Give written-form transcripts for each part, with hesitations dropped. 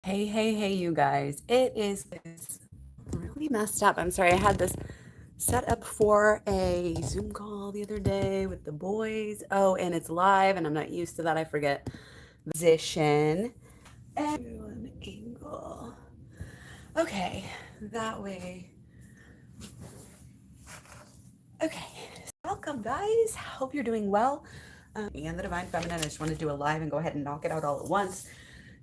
Hey, you guys. It's really messed up. I'm sorry. I had this set up for a Zoom call the other day with the boys. Oh, and it's live, and I'm not used to that. I forget position and an angle. Okay, that way. Okay, welcome, guys. Hope you're doing well. And the Divine Feminine. I just want to do a live and go ahead and knock it out all at once.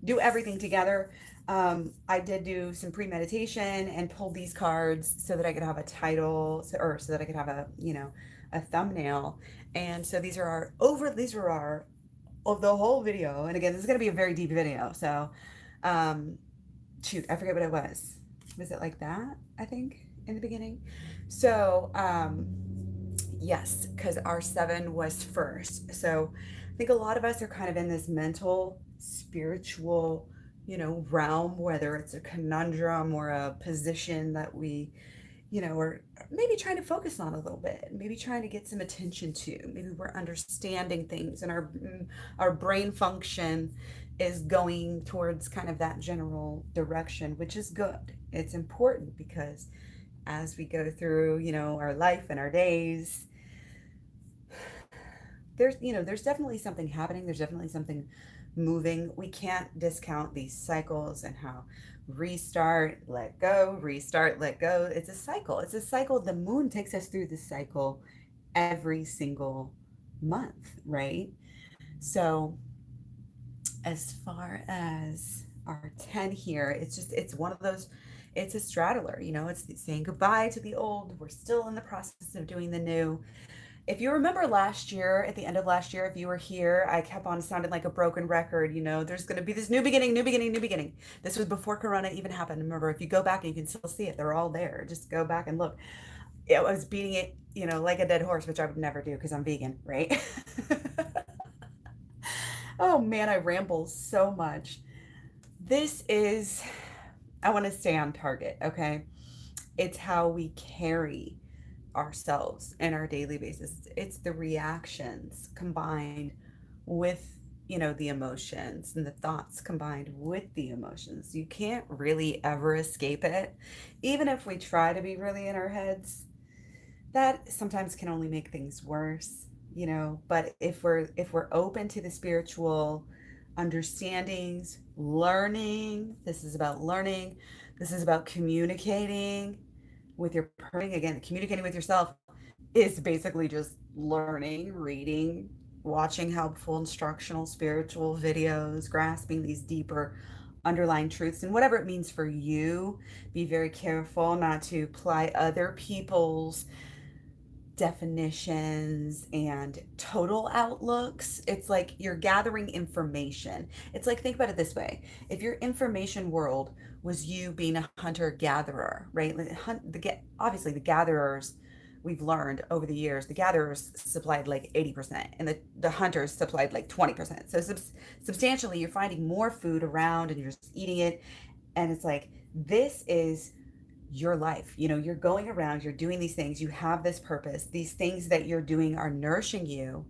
Do everything together. I did do some premeditation and pulled these cards so that I could have a title, or so that I could have a thumbnail. And so these are our of the whole video. And again, this is going to be a very deep video. So, shoot, I forget what it was. Was it like that? I think in the beginning. So, yes, because our 7 was first. So I think a lot of us are kind of in this mental, spiritual, realm, whether it's a conundrum or a position that we, are maybe trying to focus on a little bit, maybe trying to get some attention to. Maybe we're understanding things and our brain function is going towards kind of that general direction, which is good. It's important because as we go through, our life and our days, there's definitely something happening. There's definitely something moving. We can't discount these cycles and how restart, let go, restart, let go. It's a cycle. It's a cycle. The moon takes us through this cycle every single month, right? So as far as our 10 here, it's one of those, it's a straddler, it's saying goodbye to the old. We're still in the process of doing the new. If you remember last year, at the end of last year, if you were here, I kept on sounding like a broken record. There's going to be this new beginning, new beginning, new beginning. This was before Corona even happened. Remember, if you go back and you can still see it, they're all there. Just go back and look. I was beating it, like a dead horse, which I would never do because I'm vegan, right? Oh man, I ramble so much. This is, I want to stay on target, okay? It's how we carry ourselves in our daily basis. It's the reactions combined with, the emotions and the thoughts combined with the emotions. You can't really ever escape it. Even if we try to be really in our heads, that sometimes can only make things worse, but if we're open to the spiritual understandings, learning, this is about learning, this is about communicating with your person. Again, communicating with yourself is basically just learning, reading, watching helpful instructional spiritual videos, grasping these deeper underlying truths and whatever it means for you. Be very careful not to apply other people's definitions and total outlooks. It's like you're gathering information. It's like, think about it this way. If your information world was you being a hunter gatherer, right? Obviously the gatherers, we've learned over the years, the gatherers supplied like 80% and the hunters supplied like 20%. So substantially you're finding more food around and you're just eating it. And it's like, this is your life. You're going around, you're doing these things, you have this purpose. These things that you're doing are nourishing you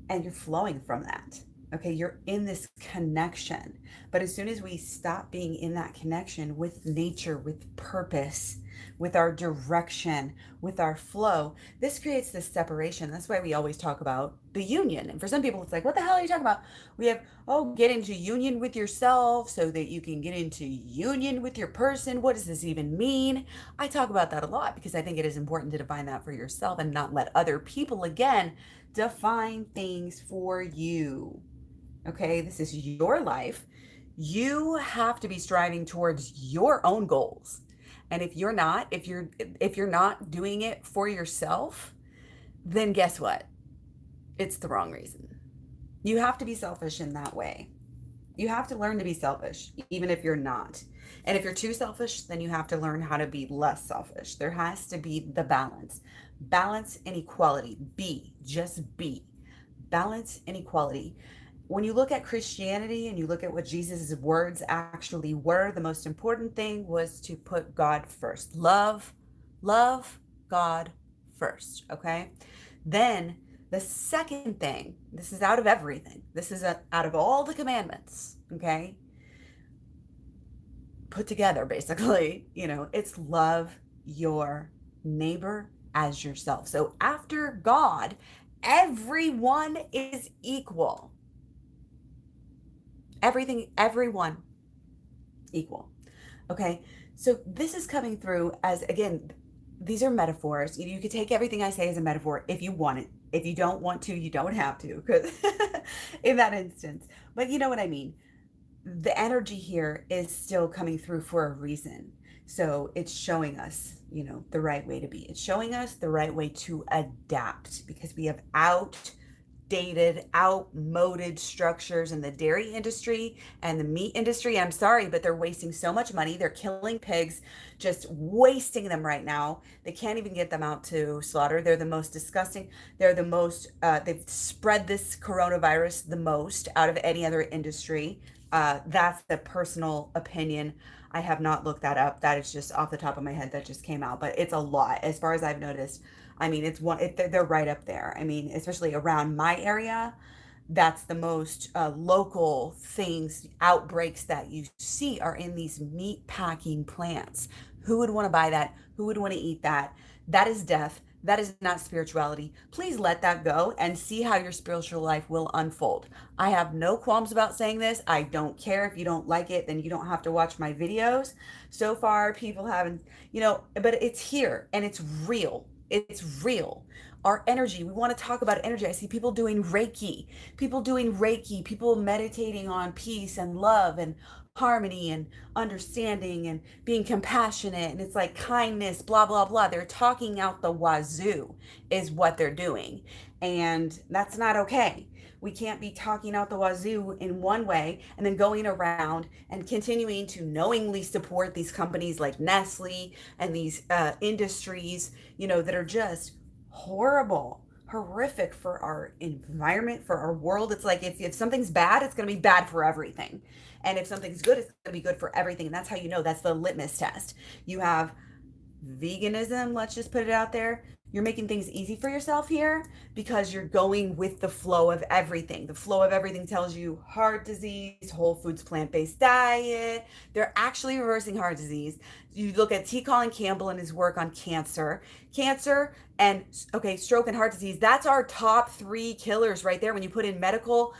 and you're flowing from that. Okay, you're in this connection. But as soon as we stop being in that connection with nature, with purpose, with our direction, with our flow, this creates this separation. That's why we always talk about the union. And for some people, it's like, what the hell are you talking about? We have, get into union with yourself so that you can get into union with your person. What does this even mean? I talk about that a lot because I think it is important to define that for yourself and not let other people, again, define things for you. Okay, this is your life. You have to be striving towards your own goals. And if you're not doing it for yourself, then guess what? It's the wrong reason. You have to be selfish in that way. You have to learn to be selfish, even if you're not. And if you're too selfish, then you have to learn how to be less selfish. There has to be the balance. Balance and equality. Just be. Balance and equality. When you look at Christianity and you look at what Jesus' words actually were, the most important thing was to put God first. Love God first, okay? Then the second thing, this is out of everything. This is out of all the commandments, okay? put together, basically. It's love your neighbor as yourself. So after God, everyone is equal. Everyone equal. Okay. So this is coming through as, again, these are metaphors. You could take everything I say as a metaphor if you want it. If you don't want to, you don't have to, because in that instance. But you know what I mean? The energy here is still coming through for a reason. So it's showing us, the right way to be. It's showing us the right way to adapt, because we have outdated, outmoded structures in the dairy industry and the meat industry. I'm sorry, but they're wasting so much money. They're killing pigs, just wasting them right now. They can't even get them out to slaughter. They're the most disgusting. They're the most, they've spread this coronavirus the most out of any other industry. That's the personal opinion. I have not looked that up. That is just off the top of my head that just came out, but it's a lot as far as I've noticed. I mean, they're right up there. I mean, especially around my area, that's the most local things, outbreaks that you see are in these meat packing plants. Who would want to buy that? Who would want to eat that? That is death. That is not spirituality. Please let that go and see how your spiritual life will unfold. I have no qualms about saying this. I don't care. If you don't like it, then you don't have to watch my videos. So far, people haven't, but it's here and it's real. It's real. Our energy, we want to talk about energy. I see people doing Reiki, people meditating on peace and love and harmony and understanding and being compassionate. And it's like kindness, blah, blah, blah. They're talking out the wazoo is what they're doing. And that's not okay. We can't be talking out the wazoo in one way and then going around and continuing to knowingly support these companies like Nestle and these industries, that are just horrible, horrific for our environment, for our world. It's like if something's bad, it's going to be bad for everything. And if something's good, it's going to be good for everything. And that's how you know. That's the litmus test. You have veganism, let's just put it out there. You're making things easy for yourself here because you're going with the flow of everything. The flow of everything tells you heart disease, whole foods, plant-based diet. They're actually reversing heart disease. You look at T. Colin Campbell and his work on cancer and stroke and heart disease. That's our top 3 killers right there. When you put in medical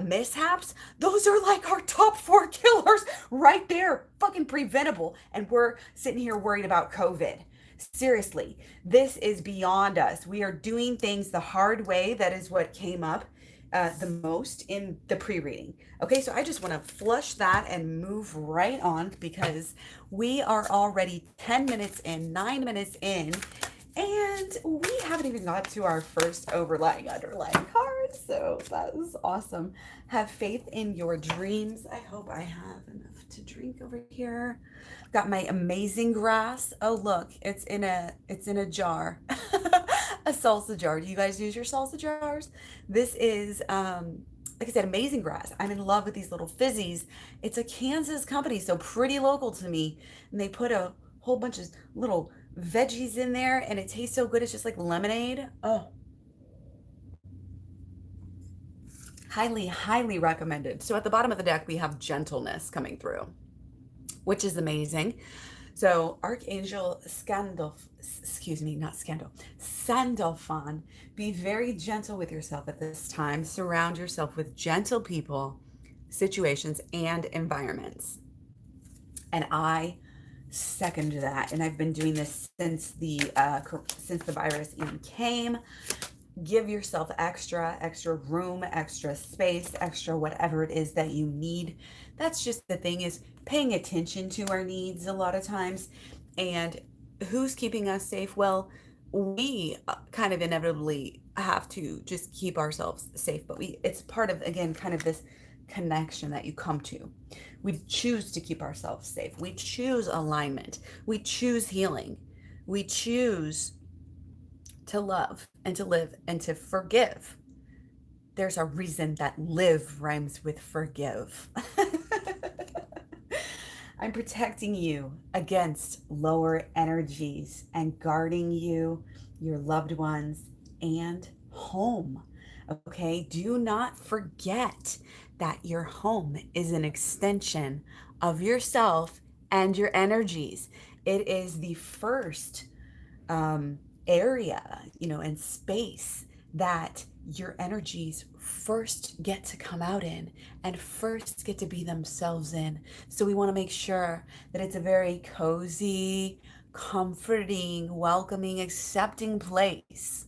mishaps, those are like our top 4 killers right there, fucking preventable. And we're sitting here worried about COVID. Seriously, this is beyond us. We are doing things the hard way. That is what came up the most in the pre-reading. Okay, so I just want to flush that and move right on, because we are already 10 minutes in, 9 minutes in, and we haven't even got to our first underlying card. So that is awesome. Have faith in your dreams. I hope I have enough to drink over here. Got my amazing grass. Oh, look, it's in a jar. A salsa jar. Do you guys use your salsa jars? This is like I said, amazing grass. I'm in love with these little fizzies. It's a Kansas company, so pretty local to me. And they put a whole bunch of little veggies in there, and it tastes so good. It's just like lemonade. Oh, highly, highly recommended. So at the bottom of the deck, we have gentleness coming through, which is amazing. So Archangel Sandalphon, be very gentle with yourself at this time. Surround yourself with gentle people, situations, and environments. And I second that. And I've been doing this since the virus even came. Give yourself extra room, extra space, extra whatever it is that you need. That's just the thing, is paying attention to our needs a lot of times. And who's keeping us safe? Well, we kind of inevitably have to just keep ourselves safe, but it's part of, again, kind of this connection that you come to. We choose to keep ourselves safe. We choose alignment. We choose healing. We choose to love and to live and to forgive. There's a reason that live rhymes with forgive. I'm protecting you against lower energies and guarding you, your loved ones, and home. Okay, do not forget that your home is an extension of yourself and your energies. It is the first area, and space that your energies first get to come out in and first get to be themselves in. So we want to make sure that it's a very cozy, comforting, welcoming, accepting place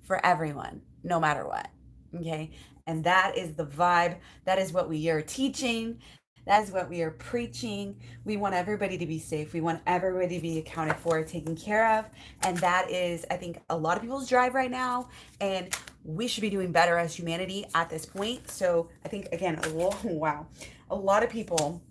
for everyone, no matter what. Okay. And that is the vibe. That is what we are teaching. That is what we are preaching. We want everybody to be safe. We want everybody to be accounted for, taken care of. And that is, I think, a lot of people's drive right now. And we should be doing better as humanity at this point. So I think, again, wow, a lot of people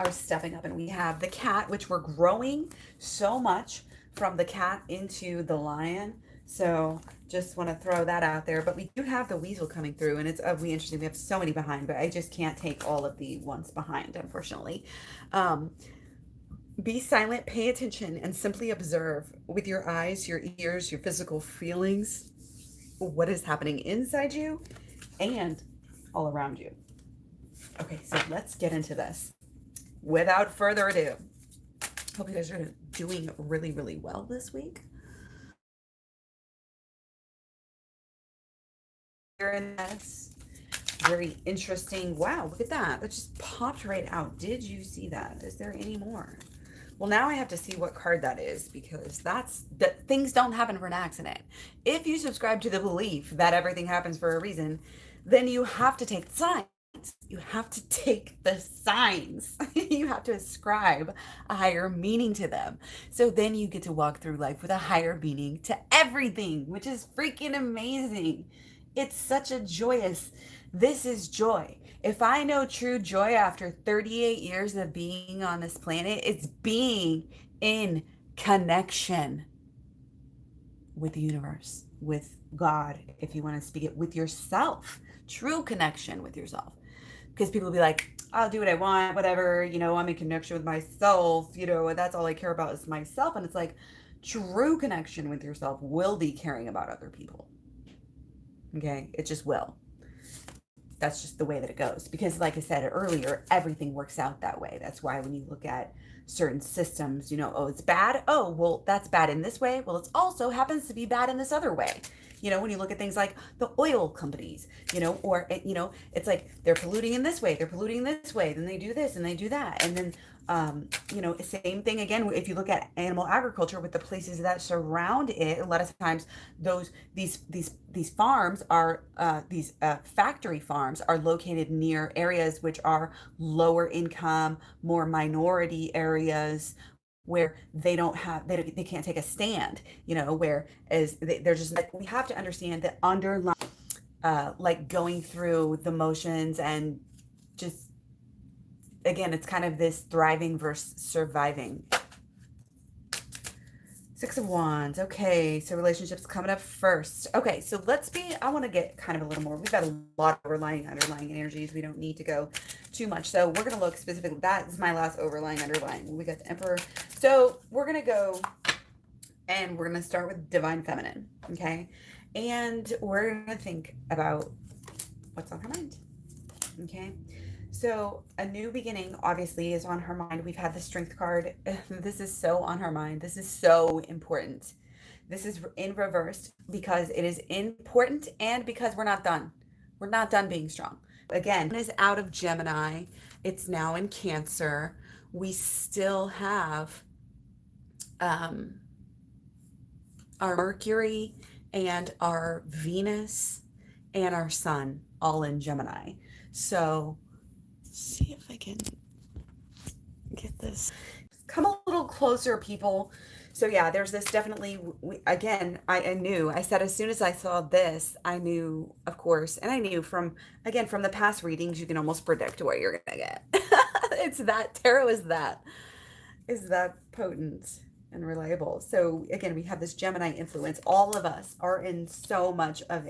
are stepping up. And we have the cat, which we're growing so much from the cat into the lion. So just want to throw that out there. But we do have the weasel coming through, and it's ugly interesting. We have so many behind, but I just can't take all of the ones behind, unfortunately. Be silent, pay attention, and simply observe with your eyes, your ears, your physical feelings, what is happening inside you and all around you. Okay, so let's get into this. Without further ado, hope you guys are doing really, really well this week. In this very interesting, wow, look at that just popped right out. Did you see that? Is there any more? Well, now I have to see what card that is, because that things don't happen for an accident. If you subscribe to the belief that everything happens for a reason, then you have to take the signs. You have to take the signs. You have to ascribe a higher meaning to them. So then you get to walk through life with a higher meaning to everything, which is freaking amazing. It's such a joyous, this is joy. If I know true joy after 38 years of being on this planet, it's being in connection with the universe, with God, if you want to speak it, with yourself, true connection with yourself. Because people will be like, I'll do what I want, whatever, I'm in connection with myself, that's all I care about is myself. And it's like, true connection with yourself will be caring about other people. Okay, it just will. That's just the way that it goes. Because like I said earlier, everything works out that way. That's why when you look at certain systems, oh, it's bad. Oh, well, that's bad in this way. Well, it also happens to be bad in this other way. When you look at things like the oil companies, or, it's like they're polluting in this way, they're polluting this way, then they do this and they do that. And then, same thing again, if you look at animal agriculture with the places that surround it, a lot of times these farms are, these factory farms are located near areas which are lower income, more minority areas, where they can't take a stand, whereas they're just like, we have to understand that underlying, like going through the motions, and just, again, it's kind of this thriving versus surviving. Six of Wands. Okay, so relationships coming up first. Okay, so I want to get kind of a little more. We've got a lot of underlying energies. We don't need to go too much. So we're going to look specifically. That is my last underlying. We got the Emperor. So we're going to go, and we're going to start with Divine Feminine. Okay, and we're going to think about what's on her mind. Okay. So a new beginning obviously is on her mind. We've had the Strength card. This is so on her mind. This is so important. This is in reverse because it is important, and because we're not done. We're not done being strong. Again, it is out of Gemini. It's now in Cancer. We still have our Mercury and our Venus and our Sun all in Gemini. So see if I can get this. Come a little closer, people. So yeah, there's this definitely, I knew, I said, as soon as I saw this, I knew, of course, and I knew from the past readings, you can almost predict what you're going to get. It's that, tarot is that potent and reliable. So again, we have this Gemini influence. All of us are in so much of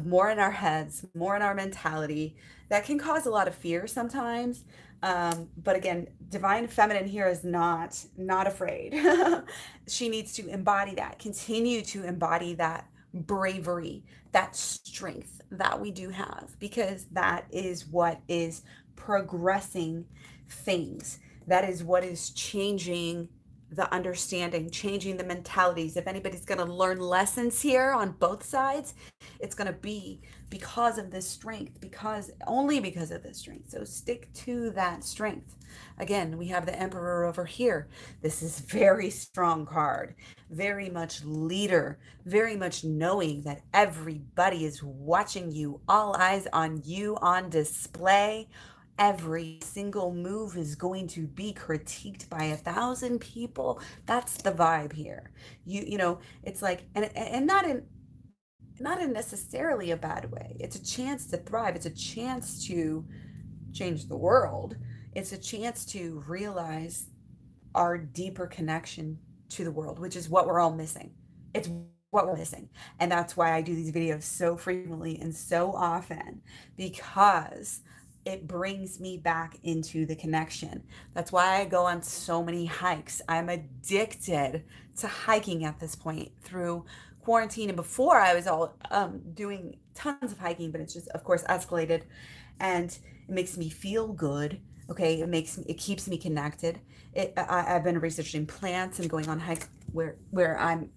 more in our heads, more in our mentality, that can cause a lot of fear sometimes. But again, Divine Feminine here is not afraid. She needs to embody that, continue to embody that bravery, that strength that we do have, because that is what is progressing things. That is what is changing the understanding, changing the mentalities. If anybody's going to learn lessons here on both sides, it's going to be because of this strength, because only because of this strength. So stick to that strength. Again, we have the Emperor over here. This is very strong card, very much leader, very much knowing that everybody is watching you, all eyes on you on display. Every single move is going to be critiqued by 1,000 people. That's the vibe here. You know, it's like, and not in necessarily a bad way. It's a chance to thrive. It's a chance to change the world. It's a chance to realize our deeper connection to the world, which is what we're all missing. It's what we're missing. And that's why I do these videos so frequently and so often, because it brings me back into the connection. That's why I go on so many hikes. I'm addicted to hiking at this point through quarantine. And before I was all doing tons of hiking, but it's just, of course, escalated, and it makes me feel good. Okay, it keeps me connected. I've been researching plants and going on hikes where I'm,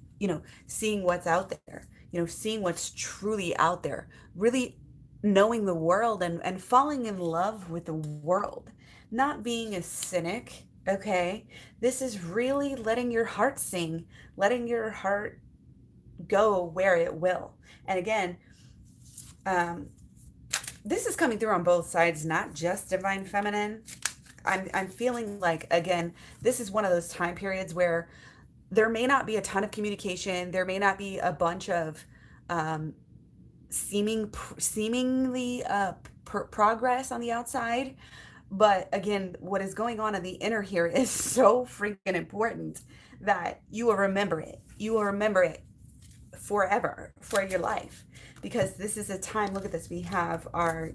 seeing what's out there, seeing what's truly out there, really knowing the world and falling in love with the world, not being a cynic. Okay, this is really letting your heart sing, letting your heart go where it will. And again, um, this is coming through on both sides, not just divine feminine. I'm feeling like, again, this is one of those time periods where there may not be a ton of communication. There may not be a bunch of um, seemingly progress on the outside. But again, what is going on in the inner here is so freaking important that you will remember it. You will remember it forever, for your life, because this is a time. Look at this. We have our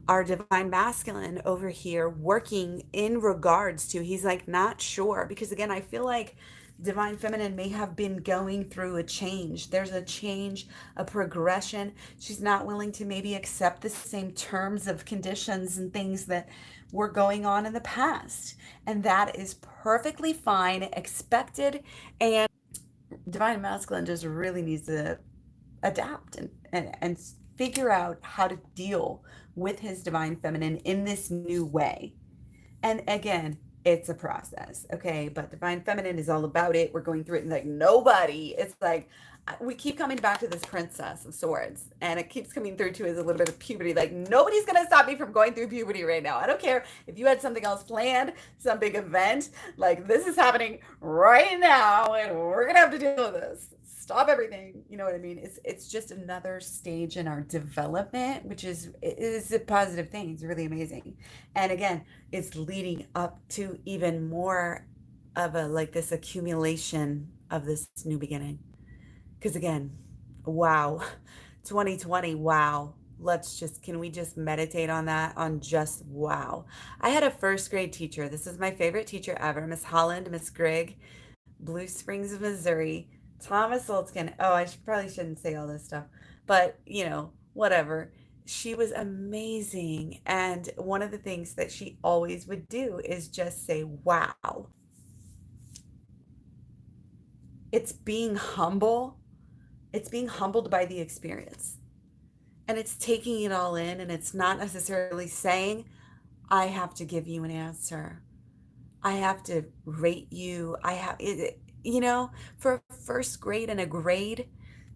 our divine masculine over here working in regards to, he's like not sure, because again, I feel like divine feminine may have been going through a change. There's a change, a progression. She's not willing to maybe accept the same terms of conditions and things that were going on in the past. And that is perfectly fine, expected. And divine masculine just really needs to adapt and figure out how to deal with his divine feminine in this new way. And again, it's a process, okay? But divine feminine is all about it. We're going through it, and like nobody, it's like we keep coming back to this princess of swords, and it keeps coming through to as a little bit of puberty. Like nobody's gonna stop me from going through puberty right now. I don't care if you had something else planned, some big event, like this is happening right now, and we're gonna have to deal with this. Stop everything. You know what I mean? It's just another stage in our development, which is a positive thing. It's really amazing. And again, it's leading up to even more of a like this accumulation of this new beginning. Because again, wow, 2020, wow. Can we just meditate on that? On just wow. I had a first grade teacher. This is my favorite teacher ever, Miss Holland, Miss Grigg, Blue Springs, Missouri. Thomas Oldskin. Oh, probably shouldn't say all this stuff, but whatever. She was amazing. And one of the things that she always would do is just say, wow. It's being humble. It's being humbled by the experience. And it's taking it all in. And it's not necessarily saying, I have to give you an answer. I have to rate you. For first grade and a grade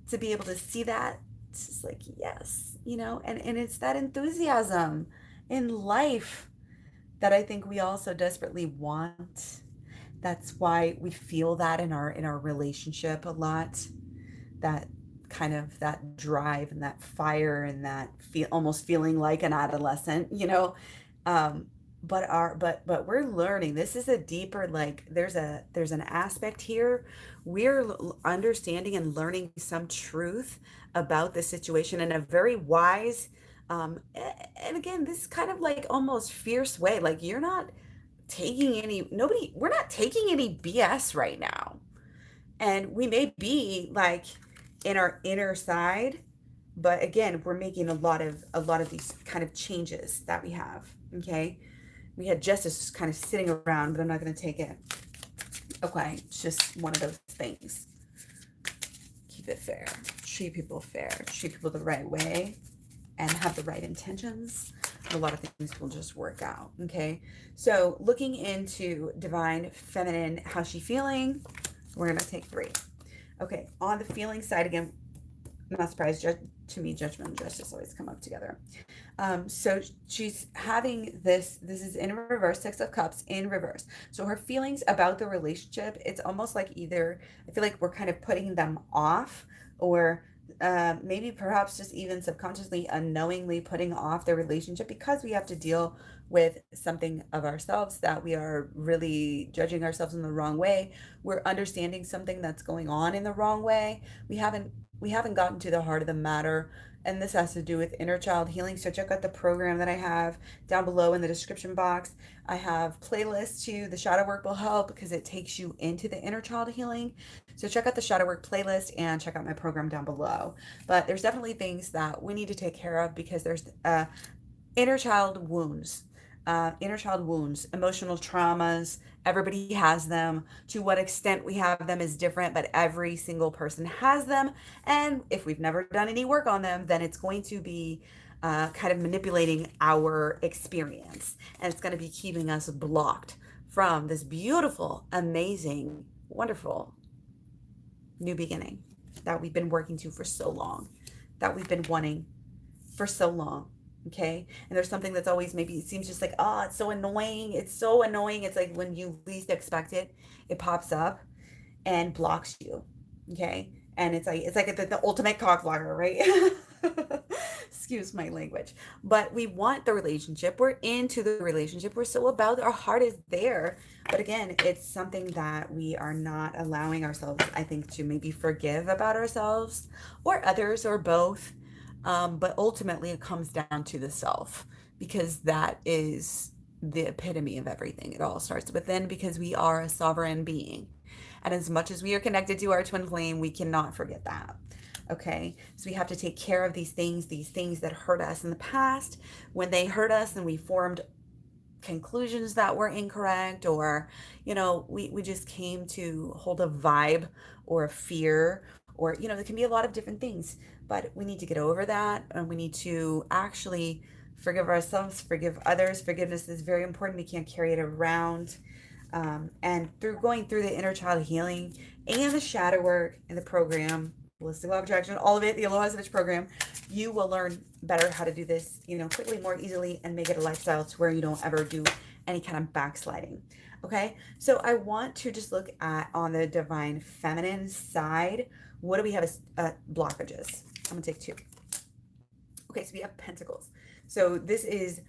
to be able to see that, it's just like, yes, and it's that enthusiasm in life that I think we also desperately want. That's why we feel that in our relationship a lot, that kind of that drive and that fire and that almost feeling like an adolescent, um, but we're learning. This is a deeper, like there's an aspect here. We're understanding and learning some truth about the situation in a very wise, and again, this kind of like almost fierce way. Like you're not taking we're not taking any BS right now. And we may be like in our inner side, but again, we're making a lot of these kind of changes that we have. Okay. We had justice kind of sitting around, but I'm not going to take it. Okay, it's just one of those things. Keep it fair. Treat people fair. Treat people the right way and have the right intentions. A lot of things will just work out, okay? So looking into divine feminine, how's she feeling? We're going to take 3. Okay, on the feeling side, again, not surprised, to me, judgment and justice always come up together. So she's having this is in reverse, 6 of Cups in reverse. So her feelings about the relationship, it's almost like either, I feel like we're kind of putting them off, or maybe perhaps just even subconsciously, unknowingly putting off the relationship because we have to deal with something of ourselves that we are really judging ourselves in the wrong way. We're understanding something that's going on in the wrong way. We haven't gotten to the heart of the matter, and this has to do with inner child healing. So check out the program that I have down below in the description box. I have playlists too. The shadow work will help because it takes you into the inner child healing. So check out the shadow work playlist and check out my program down below. But there's definitely things that we need to take care of because there's inner child wounds. Emotional traumas. Everybody has them. To what extent we have them is different, but every single person has them. And if we've never done any work on them, then it's going to be kind of manipulating our experience. And it's going to be keeping us blocked from this beautiful, amazing, wonderful new beginning that we've been working to for so long, that we've been wanting for so long. Okay. And there's something that's always, maybe it seems just like, oh, it's so annoying. It's so annoying. It's like when you least expect it, it pops up and blocks you. Okay. And it's like the ultimate cock blocker, right? Excuse my language. But we want the relationship. We're into the relationship. We're so about, our heart is there. But again, it's something that we are not allowing ourselves, I think, to maybe forgive about ourselves or others or both. But ultimately, it comes down to the self, because that is the epitome of everything. It all starts within, because we are a sovereign being. And as much as we are connected to our twin flame, we cannot forget that. Okay, so we have to take care of these things that hurt us in the past. When they hurt us and we formed conclusions that were incorrect, or, we just came to hold a vibe or a fear, or, there can be a lot of different things. But we need to get over that, and we need to actually forgive ourselves, forgive others. Forgiveness is very important. We can't carry it around. And through going through the inner child healing and the shadow work and the program, Holistic Law of Attraction, all of it, the AHLOA SWICH program, you will learn better how to do this, quickly, more easily, and make it a lifestyle to where you don't ever do any kind of backsliding. Okay, so I want to just look at, on the divine feminine side, what do we have as blockages? I'm gonna take 2. Okay, so we have Pentacles. So this is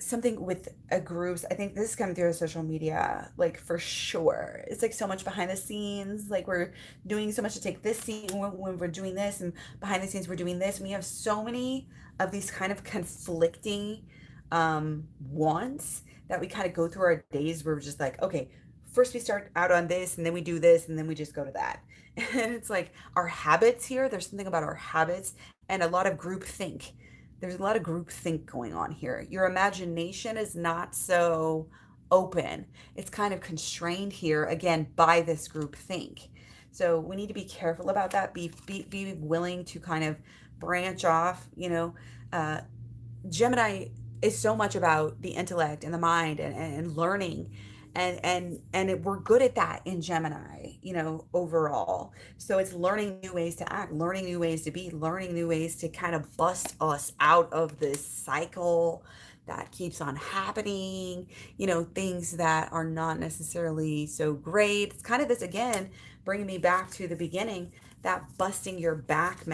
something with groups. I think this is coming through social media, like, for sure. It's like so much behind the scenes. Like, we're doing so much to take this scene when we're doing this, and behind the scenes we're doing this. And we have so many of these kind of conflicting wants that we kind of go through our days where we're just like, okay, first we start out on this, and then we do this, and then we just go to that. And it's like our habits here. There's something about our habits and a lot of group think. There's a lot of group think going on here. Your imagination is not so open. It's kind of constrained here, again, by this group think. So we need to be careful about that. Be willing to kind of branch off. Gemini is so much about the intellect and the mind and learning. And we're good at that in Gemini, overall. So it's learning new ways to act, learning new ways to be, learning new ways to kind of bust us out of this cycle that keeps on happening, things that are not necessarily so great. It's kind of this, again, bringing me back to the beginning, that busting your back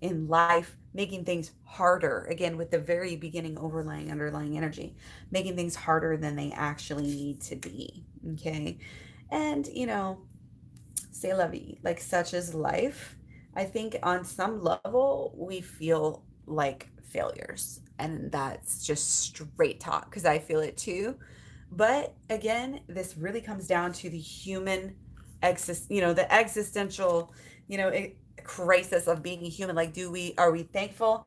in life, making things harder, again, with the very beginning underlying energy, making things harder than they actually need to be. Okay. And, c'est la vie, like, such is life. I think on some level we feel like failures, and that's just straight talk, because I feel it too. But again, this really comes down to the human the existential, crisis of being a human. Like, are we thankful,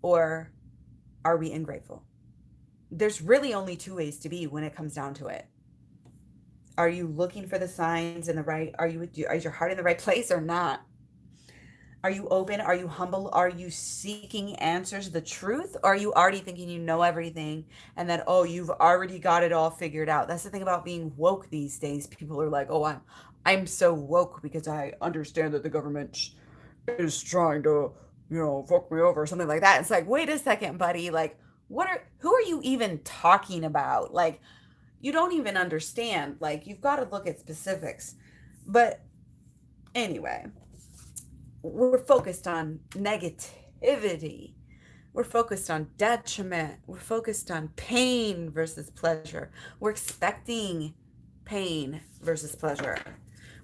or are we ungrateful? There's really only two ways to be when it comes down to it. Are you looking for the signs in the right, is your heart in the right place or not? Are you open? Are you humble? Are you seeking answers, the truth? Or are you already thinking you know everything and that, oh, you've already got it all figured out? That's the thing about being woke these days. People are like, oh, I'm so woke because I understand that the government is trying to, fuck me over or something like that. It's like, wait a second, buddy. Like, who are you even talking about? Like, you don't even understand. Like, you've got to look at specifics. But anyway, we're focused on negativity. We're focused on detriment. We're focused on pain versus pleasure. We're expecting pain versus pleasure.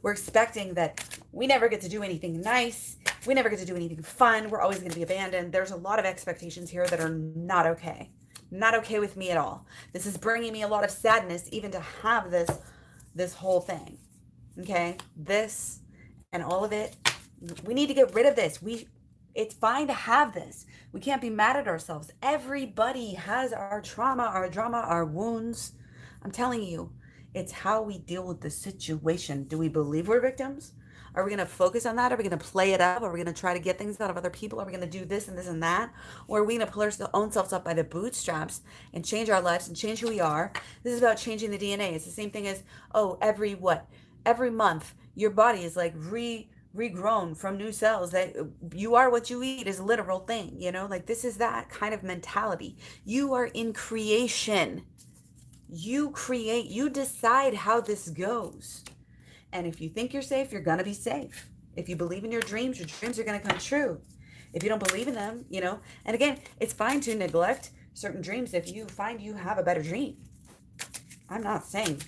We're expecting that we never get to do anything nice. We never get to do anything fun. We're always going to be abandoned. There's a lot of expectations here that are not okay. Not okay with me at all. This is bringing me a lot of sadness even to have this whole thing. Okay? This and all of it. We need to get rid of this. It's fine to have this. We can't be mad at ourselves. Everybody has our trauma, our drama, our wounds. I'm telling you, it's how we deal with the situation. Do we believe we're victims? Are we going to focus on that? Are we going to play it up? Are we going to try to get things out of other people? Are we going to do this and this and that? Or are we going to pull our own selves up by the bootstraps and change our lives and change who we are? This is about changing the DNA. It's the same thing as, every month, your body is like regrown from new cells. That you are what you eat is a literal thing, like this is that kind of mentality. You are in creation. You create, you decide how this goes. And if you think you're safe, you're gonna be safe. If you believe in your dreams are gonna come true. If you don't believe in them, and again, it's fine to neglect certain dreams if you find you have a better dream. I'm not saying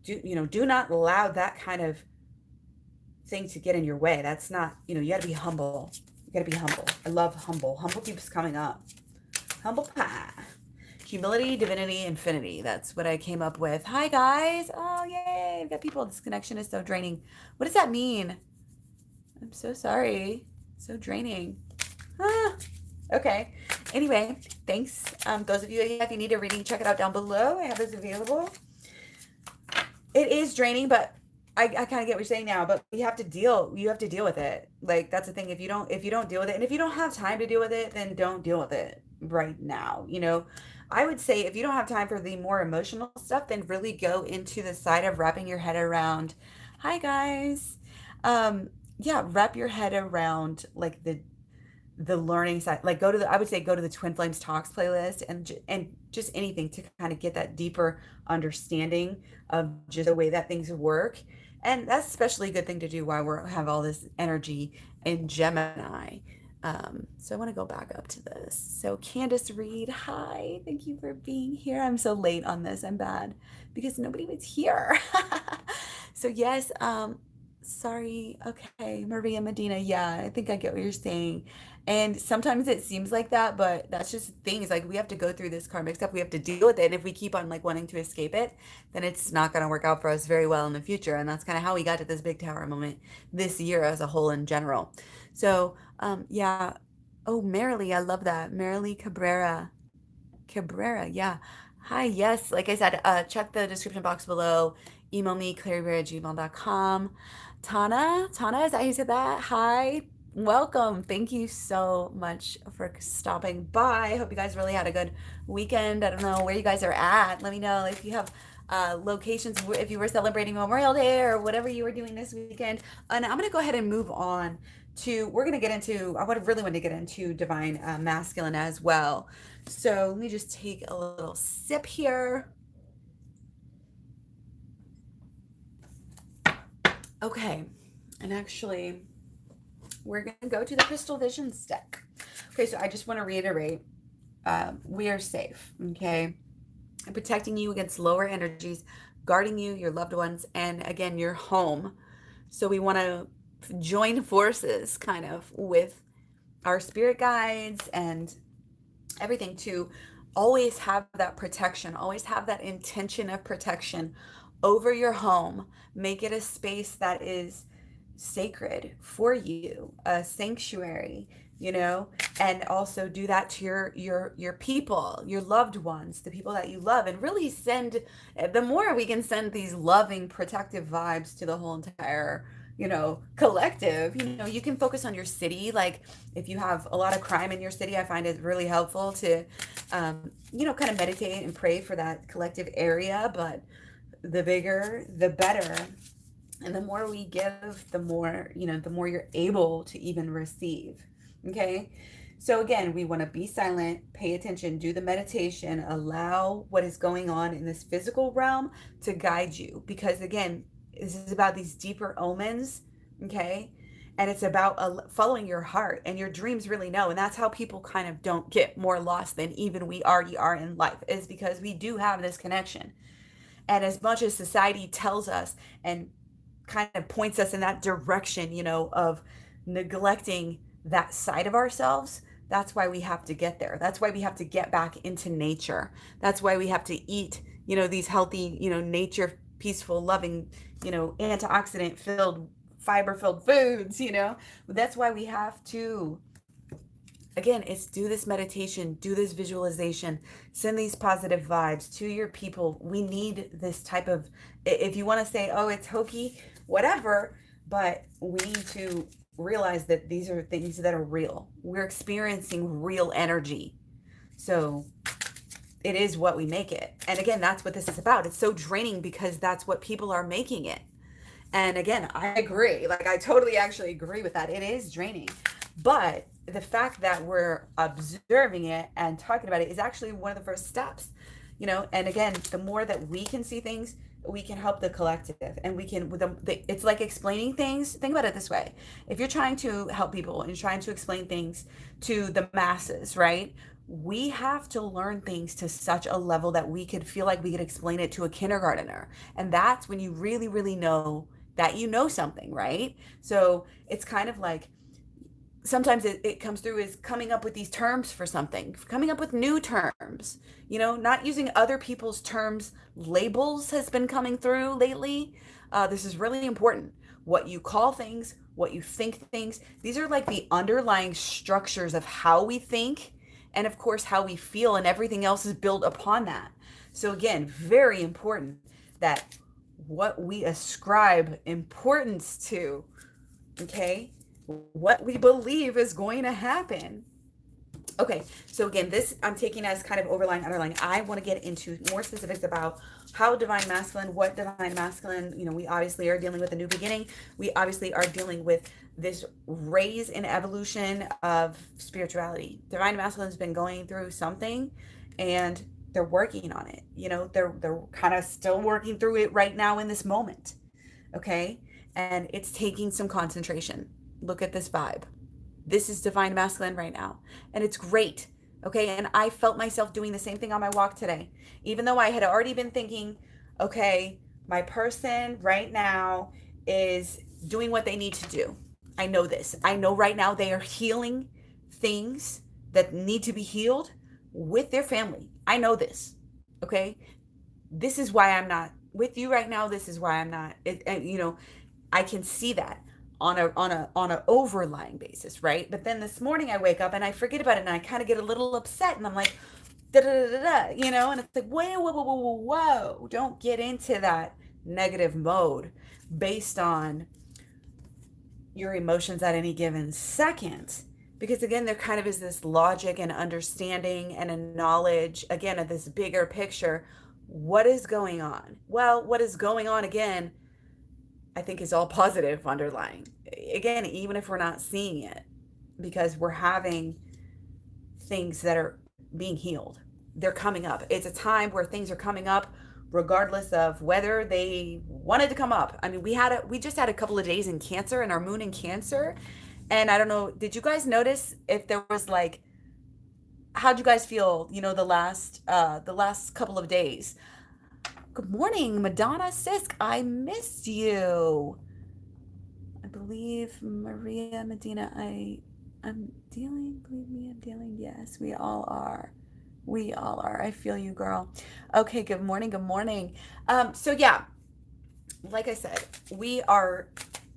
do not allow that kind of thing to get in your way. That's not, you got to be humble. You got to be humble. I love humble. Humble keeps coming up. Humble pie. Humility, divinity, infinity. That's what I came up with. Hi, guys. Oh, yay. I've got people. This connection is so draining. What does that mean? I'm so sorry. So draining. Okay. Anyway, thanks. Those of you, if you need a reading, check it out down below. I have those available. It is draining, but I kind of get what you're saying now, but you have to deal with it. Like, that's the thing. If you don't deal with it, and if you don't have time to deal with it, then don't deal with it right now. I would say if you don't have time for the more emotional stuff, then really go into the side of wrapping your head around, hi guys. Wrap your head around like the learning side. Like I would say go to the Twin Flames Talks playlist and just anything to kind of get that deeper understanding of just the way that things work. And that's especially a good thing to do while we have all this energy in Gemini. So I want to go back up to this. So Candace Reed, hi, thank you for being here. I'm so late on this. I'm bad because nobody was here. So yes, sorry. Okay. Maria Medina. Yeah, I think I get what you're saying. And sometimes it seems like that, but that's just things like we have to go through this karmic stuff. We have to deal with it. And if we keep on like wanting to escape it, then it's not going to work out for us very well in the future. And that's kind of how we got to this big tower moment this year as a whole in general. So, yeah. Oh, Marilee, I love that. Marilee Cabrera. Yeah. Hi. Yes. Like I said, check the description box below. Email me, KlaireeBerry@gmail.com. Tana, is that how you said that? Hi. Welcome. Thank you so much for stopping by. I hope you guys really had a good weekend. I don't know where you guys are at. Let me know if you have locations, if you were celebrating Memorial Day or whatever you were doing this weekend. And I'm going to go ahead and move on we're going to get into, I really want to get into divine masculine as well. So let me just take a little sip here. Okay. And actually, we're going to go to the Crystal Visions deck. Okay, so I just want to reiterate, we are safe, okay? I'm protecting you against lower energies, guarding you, your loved ones, and again, your home. So we want to join forces kind of with our spirit guides and everything to always have that protection, always have that intention of protection over your home. Make it a space that is sacred for you, a sanctuary you know, and also do that to your people, your loved ones, the people that you love, and really send, the more we can send these loving, protective vibes to the whole entire, you know, collective. You know, you can focus on your city. Like if you have a lot of crime in your city, I find it really helpful to, you know, kind of meditate and pray for that collective area. But the bigger, the better. And the more we give, the more, you know, the more you're able to even receive. Okay. So again, we want to be silent, pay attention, do the meditation, allow what is going on in this physical realm to guide you. Because again, this is about these deeper omens. Okay. And it's about following your heart, and your dreams really know. And that's how people kind of don't get more lost than even we already are in life, is because we do have this connection. And as much as society tells us and kind of points us in that direction, you know, of neglecting that side of ourselves, that's why we have to get there. That's why we have to get back into nature. That's why we have to eat, you know, these healthy, you know, nature, peaceful, loving, you know, antioxidant filled, fiber filled foods, you know. That's why we have to, again, it's do this meditation, do this visualization, send these positive vibes to your people. We need this type of, if you want to say, oh, it's hokey, whatever, but we need to realize that these are things that are real. We're experiencing real energy. So it is what we make it. And again, that's what this is about. It's so draining because that's what people are making it. And again, I agree. Like, I totally actually agree with that. It is draining. But the fact that we're observing it and talking about it is actually one of the first steps, you know. And again, the more that we can see things, we can help the collective, and we can, it's like explaining things. Think about it this way. If you're trying to help people and you're trying to explain things to the masses, right? We have to learn things to such a level that we could feel like we could explain it to a kindergartner. And that's when you really, really know that you know something, right? So it's kind of like, sometimes it comes through as coming up with these terms for something, coming up with new terms, you know, not using other people's terms. Labels has been coming through lately. This is really important. What you call things, what you think things, these are like the underlying structures of how we think, and of course how we feel, and everything else is built upon that. So again, very important that what we ascribe importance to, okay, what we believe is going to happen. Okay, so again, this I'm taking as kind of overlying, underlying. I want to get into more specifics about how divine masculine, what divine masculine, you know, we obviously are dealing with a new beginning. We obviously are dealing with this raise in evolution of spirituality. Divine masculine has been going through something, and they're working on it. You know, they're kind of still working through it right now in this moment. Okay, and it's taking some concentration. Look at this vibe. This is divine masculine right now, and it's great. Okay, and I felt myself doing the same thing on my walk today, even though I had already been thinking, okay, my person right now is doing what they need to do. I know this. I know right now they are healing things that need to be healed with their family. I know this. Okay, this is why I'm not with you right now. This is why I'm not. You know, I can see that on a overlying basis, right? But then this morning I wake up and I forget about it, and I kind of get a little upset, and I'm like, da da da da, you know, and it's like, whoa, don't get into that negative mode based on your emotions at any given second. Because again, there kind of is this logic and understanding and a knowledge, again, of this bigger picture. What is going on? Well, what is going on, again, I think is all positive underlying. Again, even if we're not seeing it, because we're having things that are being healed. They're coming up. It's a time where things are coming up regardless of whether they wanted to come up. I mean, we just had a couple of days in Cancer, and our moon in Cancer. And I don't know, did you guys notice if there was like, how'd you guys feel, you know, the last couple of days? Good morning, Madonna Sisk. I missed you. I believe Maria Medina. I'm dealing. Believe me, I'm dealing. Yes, we all are. We all are. I feel you, girl. Okay. Good morning. Good morning. So yeah, like I said, we are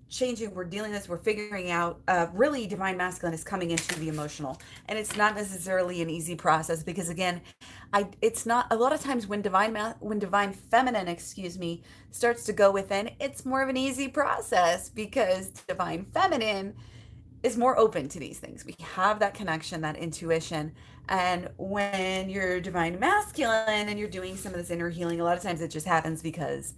changing, we're dealing with this, we're figuring out, really divine masculine is coming into the emotional. And it's not necessarily an easy process because again, it's not a lot of times when when divine feminine, excuse me, starts to go within, it's more of an easy process because divine feminine is more open to these things. We have that connection, that intuition. And when you're divine masculine and you're doing some of this inner healing, a lot of times it just happens because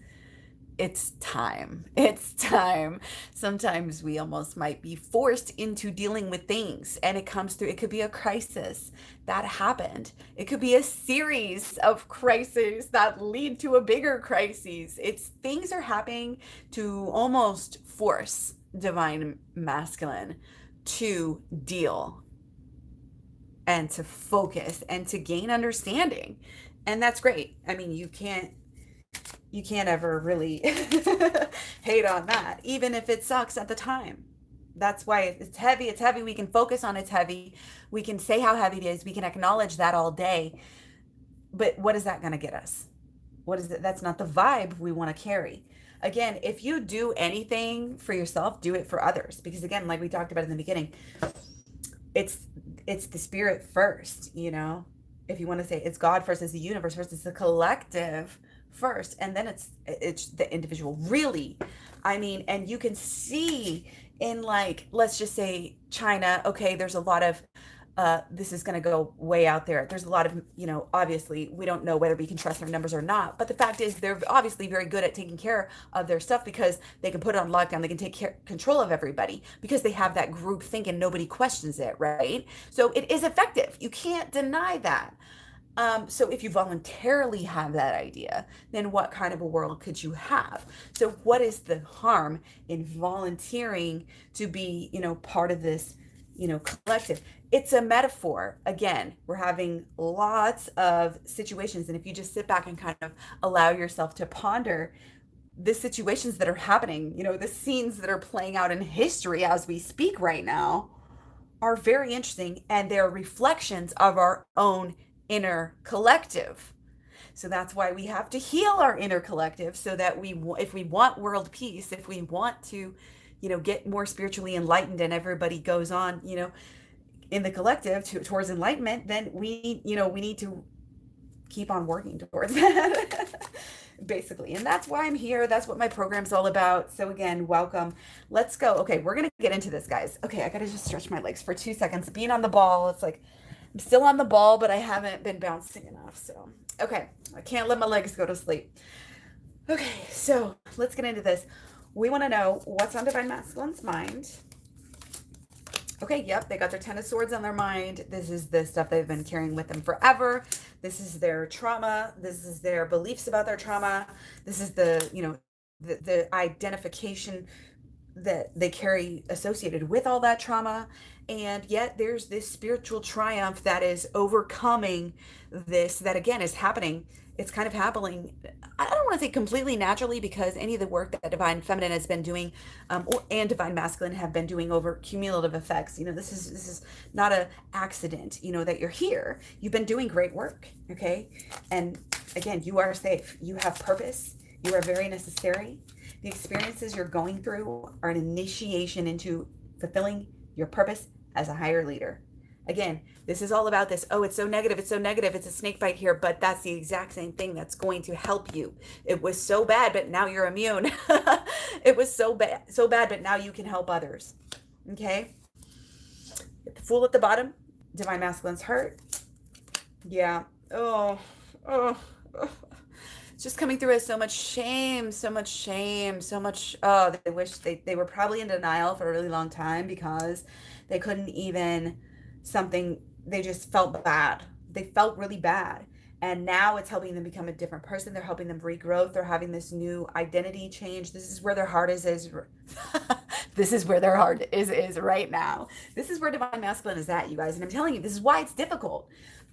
it's time. It's time. Sometimes we almost might be forced into dealing with things and it comes through. It could be a crisis that happened. It could be a series of crises that lead to a bigger crisis. It's things are happening to almost force divine masculine to deal and to focus and to gain understanding. And that's great. I mean, you can't ever really hate on that, even if it sucks at the time. That's why it's heavy. It's heavy. We can focus on it's heavy. We can say how heavy it is. We can acknowledge that all day. But what is that going to get us? What is it? That's not the vibe we want to carry. Again, if you do anything for yourself, do it for others. Because again, like we talked about in the beginning, it's the spirit first, you know? If you want to say it's God first, it's the universe first, it's the collective first, and then it's the individual, really. I mean, and you can see in, like, let's just say China, okay, there's a lot of this is going to go way out there. There's a lot of, you know, obviously we don't know whether we can trust their numbers or not, but the fact is they're obviously very good at taking care of their stuff because they can put it on lockdown. They can take control of everybody because they have that group think and nobody questions it, right? So it is effective. You can't deny that. So if you voluntarily have that idea, then what kind of a world could you have? So what is the harm in volunteering to be, you know, part of this, you know, collective? It's a metaphor. Again, we're having lots of situations. And if you just sit back and kind of allow yourself to ponder the situations that are happening, you know, the scenes that are playing out in history as we speak right now are very interesting. And they're reflections of our own inner collective. So that's why we have to heal our inner collective so that if we want world peace, if we want to, you know, get more spiritually enlightened and everybody goes on, you know, in the collective towards enlightenment, then we need to keep on working towards that. Basically. And that's why I'm here. That's what my program's all about. So again, welcome. Let's go. Okay, we're going to get into this, guys. Okay, I got to just stretch my legs for 2 seconds. Being on the ball, it's like I'm still on the ball, but I haven't been bouncing enough. So, okay, I can't let my legs go to sleep. Okay, so let's get into this. We want to know what's on Divine Masculine's mind. Okay, yep, they got their 10 of Swords on their mind. This is the stuff they've been carrying with them forever. This is their trauma. This is their beliefs about their trauma. This is the, you know, the identification that they carry associated with all that trauma. And yet there's this spiritual triumph that is overcoming this, that again is happening. It's kind of happening, I don't want to say completely naturally, because any of the work that Divine Feminine has been doing and Divine Masculine have been doing over cumulative effects. You know, this is not an accident, you know, that you're here. You've been doing great work, okay? And again, you are safe. You have purpose. You are very necessary. The experiences you're going through are an initiation into fulfilling your purpose as a higher leader. Again, this is all about this. Oh, it's so negative. It's so negative. It's a snake bite here, but that's the exact same thing that's going to help you. It was so bad, but now you're immune. It was so bad, but now you can help others. Okay. The Fool at the bottom, Divine Masculine's hurt. Yeah. Oh. It's just coming through as so much shame, so much, oh, they wish they were probably in denial for a really long time because they couldn't even they just felt bad. They felt really bad. And now it's helping them become a different person. They're helping them regrowth. They're having this new identity change. This is where their heart is this is where their heart is right now. This is where Divine Masculine is at, you guys. And I'm telling you, this is why it's difficult.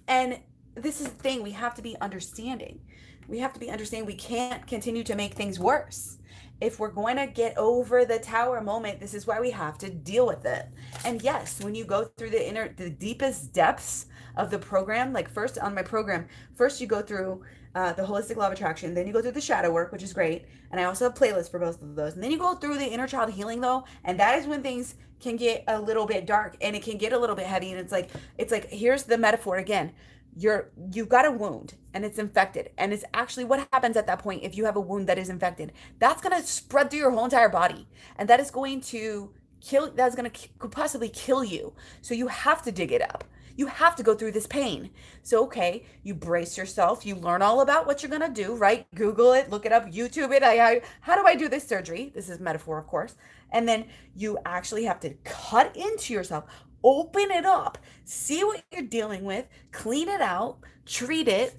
And this is the thing, we have to be understanding. We have to be understanding we can't continue to make things worse. If we're going to get over the tower moment, this is why we have to deal with it. And yes, when you go through the deepest depths of the program, like first on my program, first you go through the holistic law of attraction, then you go through the shadow work, which is great. And I also have playlists for both of those. And then you go through the inner child healing though, and that is when things can get a little bit dark and it can get a little bit heavy. And it's like here's the metaphor again. You've got a wound and it's infected, and it's actually what happens at that point. If you have a wound that is infected, that's going to spread through your whole entire body, and that is going to could possibly kill you. So you have to dig it up. You have to go through this pain. So okay, you brace yourself, you learn all about what you're going to do, right? Google it, look it up, YouTube it. How do I do this surgery? This is metaphor, of course. And then you actually have to cut into yourself, open it up, see what you're dealing with, clean it out, treat it,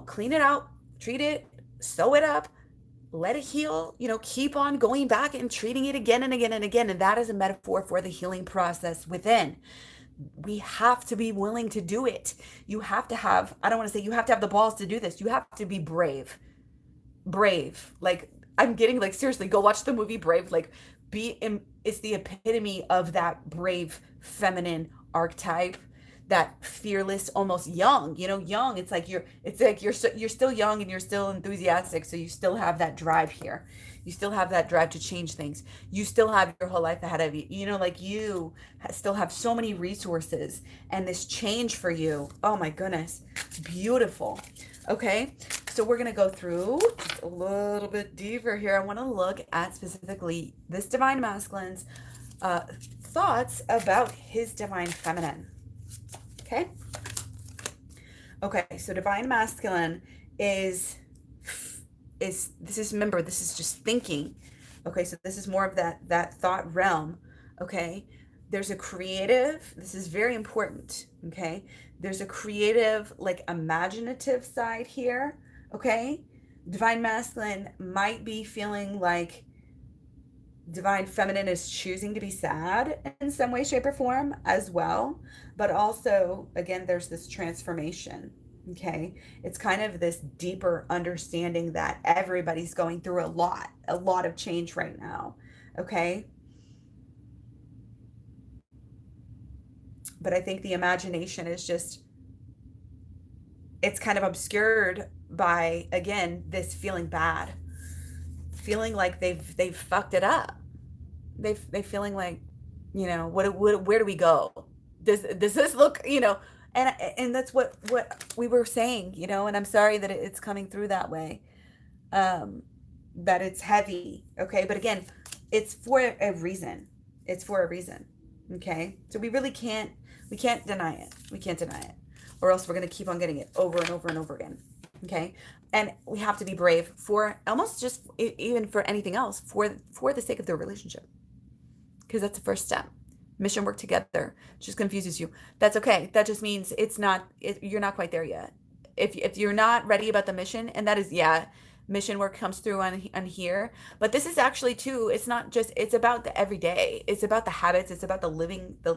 clean it out, treat it, sew it up, let it heal, keep on going back and treating it again and again and again. And that is a metaphor for the healing process within. We have to be willing to do it. You have to have, I don't want to say you have to have the balls to do this. You have to be brave. Like, I'm getting like, seriously, go watch the movie Brave. Like, it's the epitome of that brave feminine archetype, that fearless, almost young, young. It's like you're still young and you're still enthusiastic. So you still have that drive here. You still have that drive to change things. You still have your whole life ahead of you. You still have so many resources, and this change for you. Oh my goodness. Beautiful. Okay. So we're going to go through just a little bit deeper here. I want to look at specifically this divine masculine's thoughts about his divine feminine. Okay. Okay. So divine masculine is remember, this is just thinking. Okay. So this is more of that thought realm. Okay. There's a creative, this is very important. Okay. There's a creative, like imaginative side here. Okay. Divine masculine might be feeling like divine feminine is choosing to be sad in some way, shape, or form as well. But also, again, there's this transformation. Okay. It's kind of this deeper understanding that everybody's going through a lot of change right now. Okay. But I think the imagination is just, it's kind of obscured by, again, this feeling bad, feeling like they've fucked it up. They feeling like, where do we go? Does this look, and that's what we were saying, and I'm sorry that it's coming through that way, that it's heavy. Okay. But again, it's for a reason. It's for a reason. Okay. So we can't deny it. We can't deny it, or else we're going to keep on getting it over and over and over again. Okay. And we have to be brave for almost just even for anything else, for the sake of the relationship, because that's the first step. Mission work together just confuses you. That's okay. That just means you're not quite there yet. If you're not ready about the mission, and that is, mission work comes through on here, but this is actually too, it's not just, it's about the everyday. It's about the habits. It's about the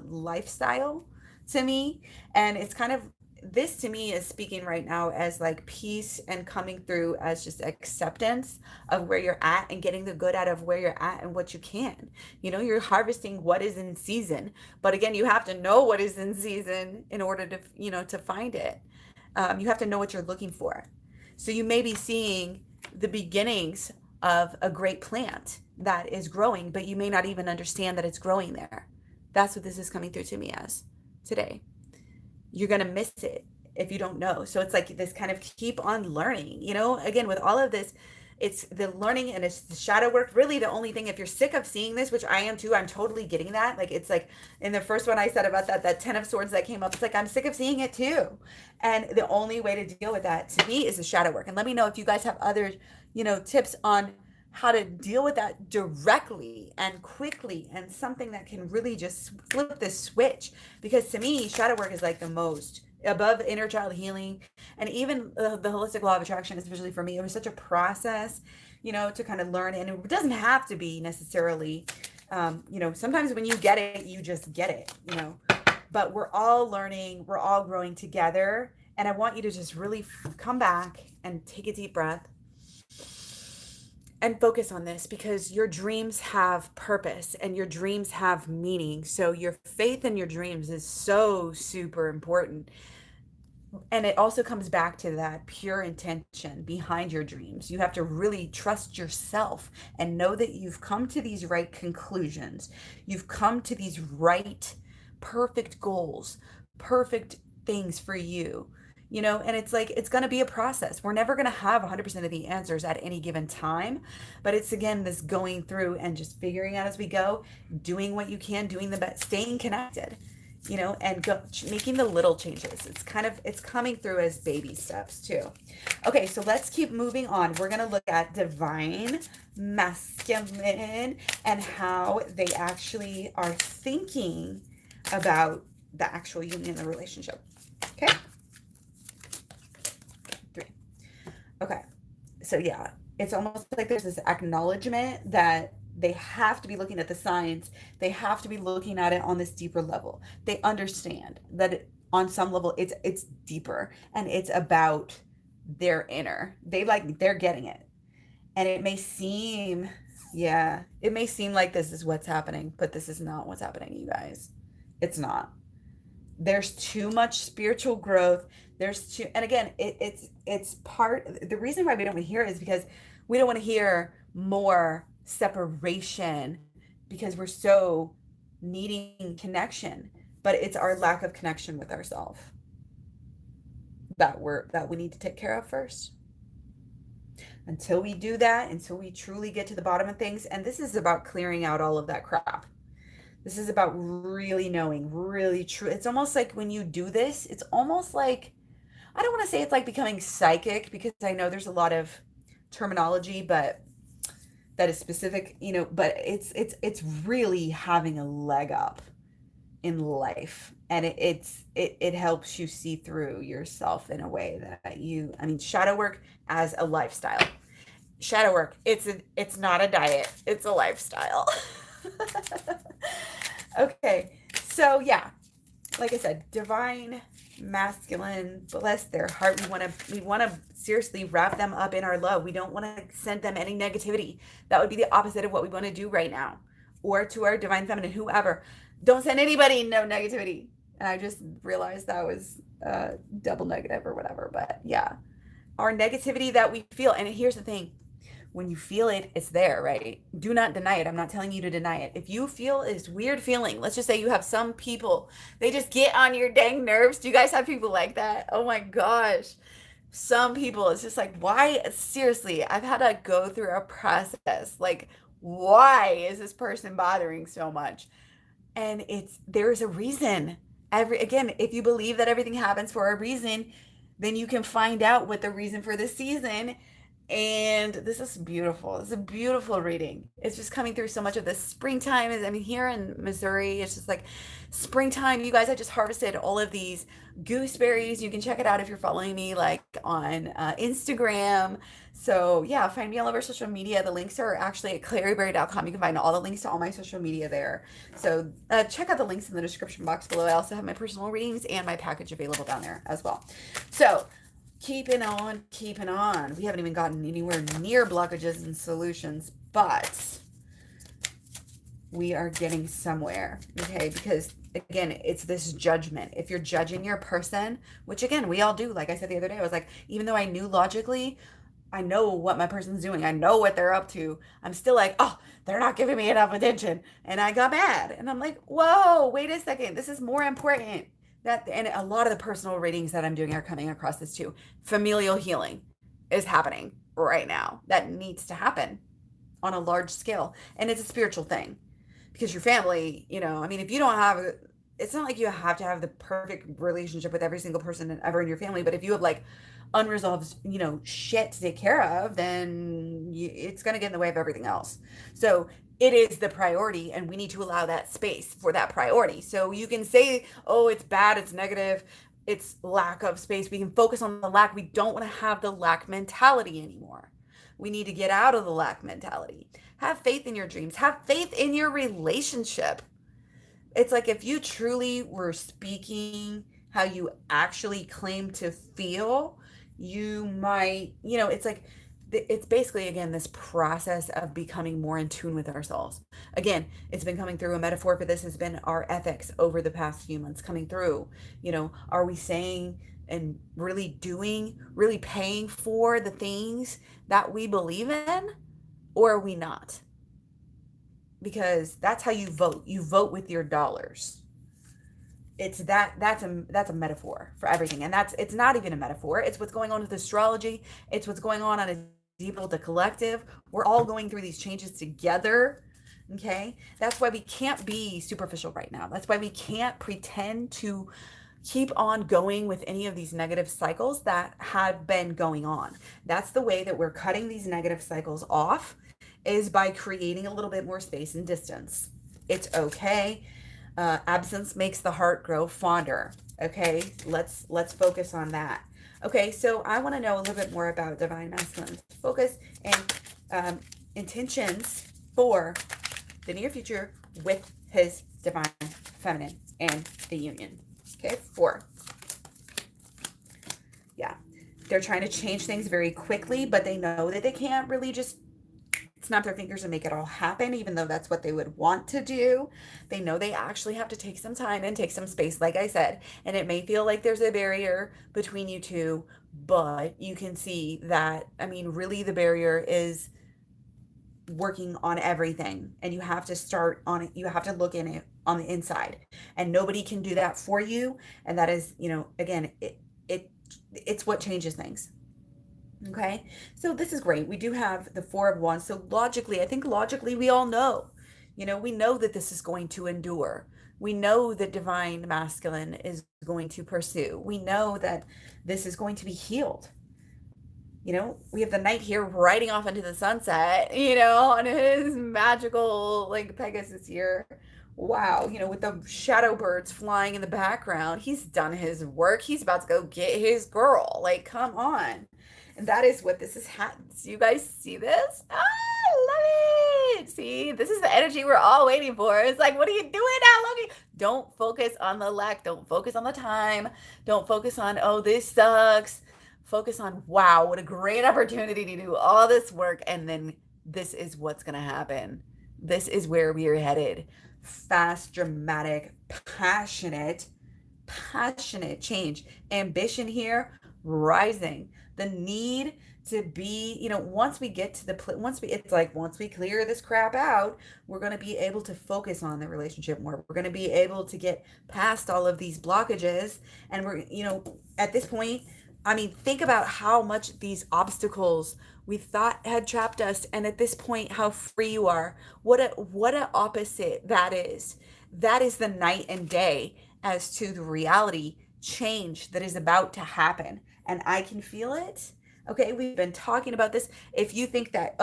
lifestyle to me. And it's kind of, this to me is speaking right now as like peace and coming through as just acceptance of where you're at and getting the good out of where you're at and what you can. You're harvesting what is in season, but again, you have to know what is in season in order to, to find it. You have to know what you're looking for. So you may be seeing the beginnings of a great plant that is growing, but you may not even understand that it's growing there. That's what this is coming through to me as today. You're going to miss it if you don't know. So it's like this kind of keep on learning, again, with all of this, it's the learning and it's the shadow work. Really the only thing, if you're sick of seeing this, which I am too, I'm totally getting that. Like, it's like in the first one I said about that 10 of swords that came up, it's like, I'm sick of seeing it too. And the only way to deal with that to me is the shadow work. And let me know if you guys have other, tips on how to deal with that directly and quickly, and something that can really just flip the switch. Because to me, shadow work is like the most above inner child healing, and even the holistic law of attraction, especially for me, it was such a process, to kind of learn. And it doesn't have to be necessarily, sometimes when you get it, you just get it, but we're all learning, we're all growing together. And I want you to just really come back and take a deep breath and focus on this, because your dreams have purpose and your dreams have meaning. So your faith in your dreams is so super important. And it also comes back to that pure intention behind your dreams. You have to really trust yourself and know that you've come to these right conclusions. You've come to these right, perfect goals, perfect things for you. And it's like, it's going to be a process. We're never going to have 100% of the answers at any given time. But it's, again, this going through and just figuring out as we go, doing what you can, doing the best, staying connected, and making the little changes. It's coming through as baby steps too. Okay, so let's keep moving on. We're going to look at divine masculine and how they actually are thinking about the actual union in the relationship. Okay. 3. Okay. So yeah, it's almost like there's this acknowledgement that they have to be looking at the signs. They have to be looking at it on this deeper level. They understand that on some level it's deeper, and it's about their inner. They're getting it. And it may seem, like this is what's happening, but this is not what's happening, you guys. It's not. There's too much spiritual growth. And again, it's part, the reason why we don't want to hear it is because we don't want to hear more separation, because we're so needing connection, but it's our lack of connection with ourselves that we need to take care of first. Until we do that, until we truly get to the bottom of things, and this is about clearing out all of that crap. This is about really knowing, really true. It's almost like when you do this, it's almost like, I don't want to say it's like becoming psychic, because I know there's a lot of terminology, but that is specific, but it's really having a leg up in life. And it helps you see through yourself in a way that shadow work as a lifestyle. Shadow work, it's not a diet, it's a lifestyle. Okay, so yeah, like I said, divine masculine, bless their heart. We want to seriously wrap them up in our love. We don't want to send them any negativity. That would be the opposite of what we want to do right now. Or to our divine feminine, whoever, don't send anybody no negativity. And I just realized that was double negative or whatever. But yeah, our negativity that we feel. And here's the thing. When you feel it, it's there, right? Do not deny it. I'm not telling you to deny it. If you feel this weird feeling, let's just say you have some people, they just get on your dang nerves. Do you guys have people like that? Oh my gosh. Some people, it's just like, why? Seriously, I've had to go through a process. Like, why is this person bothering so much? And there's a reason. Again, if you believe that everything happens for a reason, then you can find out what the reason for the season. And this is beautiful. It's a beautiful reading. It's just coming through so much of this springtime. Here in Missouri, it's just like springtime. You guys, I just harvested all of these gooseberries. You can check it out if you're following me like on Instagram. So yeah, find me all over social media. The links are actually at KlaireeBerry.com. You can find all the links to all my social media there. So check out the links in the description box below. I also have my personal readings and my package available down there as well. So keeping on. We haven't even gotten anywhere near blockages and solutions, but we are getting somewhere, okay? Because again, it's this judgment. If you're judging your person, which again, we all do. Like I said the other day, I was like, even though I knew logically, I know what my person's doing, I know what they're up to, I'm still like, oh, they're not giving me enough attention. And I got mad. And I'm like, whoa, wait a second. This is more important. And a lot of the personal readings that I'm doing are coming across this too. Familial healing is happening right now. That needs to happen on a large scale. And it's a spiritual thing, because your family, if you don't have, it's not like you have to have the perfect relationship with every single person ever in your family. But if you have like unresolved, shit to take care of, then it's going to get in the way of everything else. So it is the priority, and we need to allow that space for that priority. So you can say, oh, it's bad, it's negative, it's lack of space. We can focus on the lack. We don't want to have the lack mentality anymore. We need to get out of the lack mentality. Have faith in your dreams. Have faith in your relationship. It's like if you truly were speaking how you actually claim to feel, you might, it's like, it's basically, again, this process of becoming more in tune with ourselves. Again, it's been coming through. A metaphor for this has been our ethics over the past few months coming through. Are we saying and really doing, really paying for the things that we believe in, or are we not? Because that's how you vote. You vote with your dollars. That's a metaphor for everything, and it's not even a metaphor. It's what's going on with astrology. It's what's going on a deep level, the collective. We're all going through these changes together. Okay, that's why we can't be superficial right now. That's why we can't pretend to keep on going with any of these negative cycles that have been going on. That's the way that we're cutting these negative cycles off, is by creating a little bit more space and distance. It's okay. Absence makes the heart grow fonder. Okay, let's focus on that. Okay, so I want to know a little bit more about divine masculine focus and intentions for the near future with his divine feminine and the union. Okay, 4. Yeah, they're trying to change things very quickly, but they know that they can't really just snap their fingers and make it all happen, even though that's what they would want to do. They know they actually have to take some time and take some space, like I said, and it may feel like there's a barrier between you two, but you can see that, I mean, really the barrier is working on everything, and you have to start on it. You have to look in it on the inside, and nobody can do that for you. And that is, again, it's what changes things. Okay, so this is great. We do have the 4 of Wands. So logically, I think logically we all know, we know that this is going to endure. We know that divine masculine is going to pursue. We know that this is going to be healed. We have the knight here riding off into the sunset, on his magical, like, Pegasus here. Wow, with the shadow birds flying in the background. He's done his work. He's about to go get his girl. Like, come on. And that is what this is. Do you guys see this? Ah, I love it. See, this is the energy we're all waiting for. It's like, what are you doing now, Loki? Don't focus on the lack. Don't focus on the time. Don't focus on, oh, this sucks. Focus on, wow, what a great opportunity to do all this work. And then this is what's going to happen. This is where we are headed. Fast, dramatic, passionate change. Ambition here, rising. The need to be, once we get to once we clear this crap out, we're going to be able to focus on the relationship more. We're going to be able to get past all of these blockages. And we're, at this point, I mean, think about how much these obstacles we thought had trapped us, and at this point, how free you are. What a opposite that is. That is the night and day as to the reality change that is about to happen, and I can feel it. Okay, we've been talking about this. If you think that,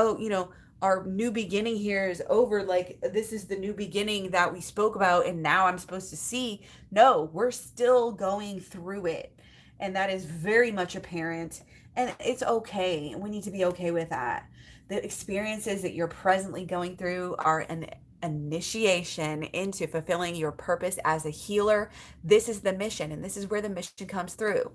our new beginning here is over, like this is the new beginning that we spoke about, and now I'm supposed to see. No, we're still going through it. And that is very much apparent. And it's okay. We need to be okay with that. The experiences that you're presently going through are an initiation into fulfilling your purpose as a healer. This is the mission, and this is where the mission comes through.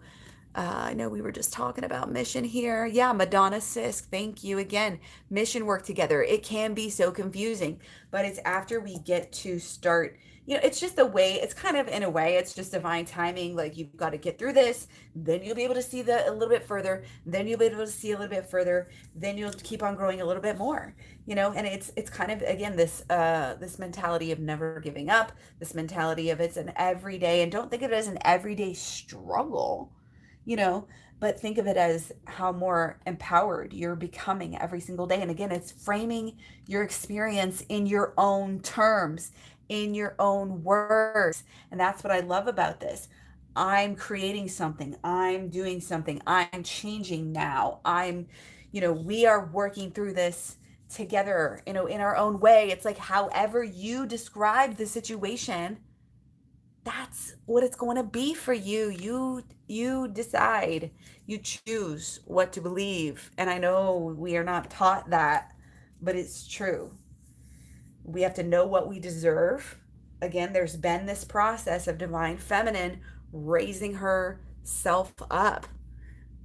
I know we were just talking about mission here. Yeah, Madonna Sisk, thank you again. Mission work together. It can be so confusing, but it's after we get to start, it's just a way, it's kind of, in a way, it's just divine timing. Like, you've got to get through this, then you'll be able to see a little bit further, then you'll be able to see a little bit further, then you'll keep on growing a little bit more, and it's kind of, again, this mentality of never giving up, this mentality of it's an everyday, and don't think of it as an everyday struggle, but think of it as how more empowered you're becoming every single day. And again, it's framing your experience in your own terms, in your own words. And that's what I love about this. I'm creating something. I'm doing something. I'm changing now. We are working through this together, in our own way. It's like, however you describe the situation, that's what it's going to be for you. You decide, you choose what to believe. And I know we are not taught that, but it's true. We have to know what we deserve. again, there's been this process of divine feminine raising herself up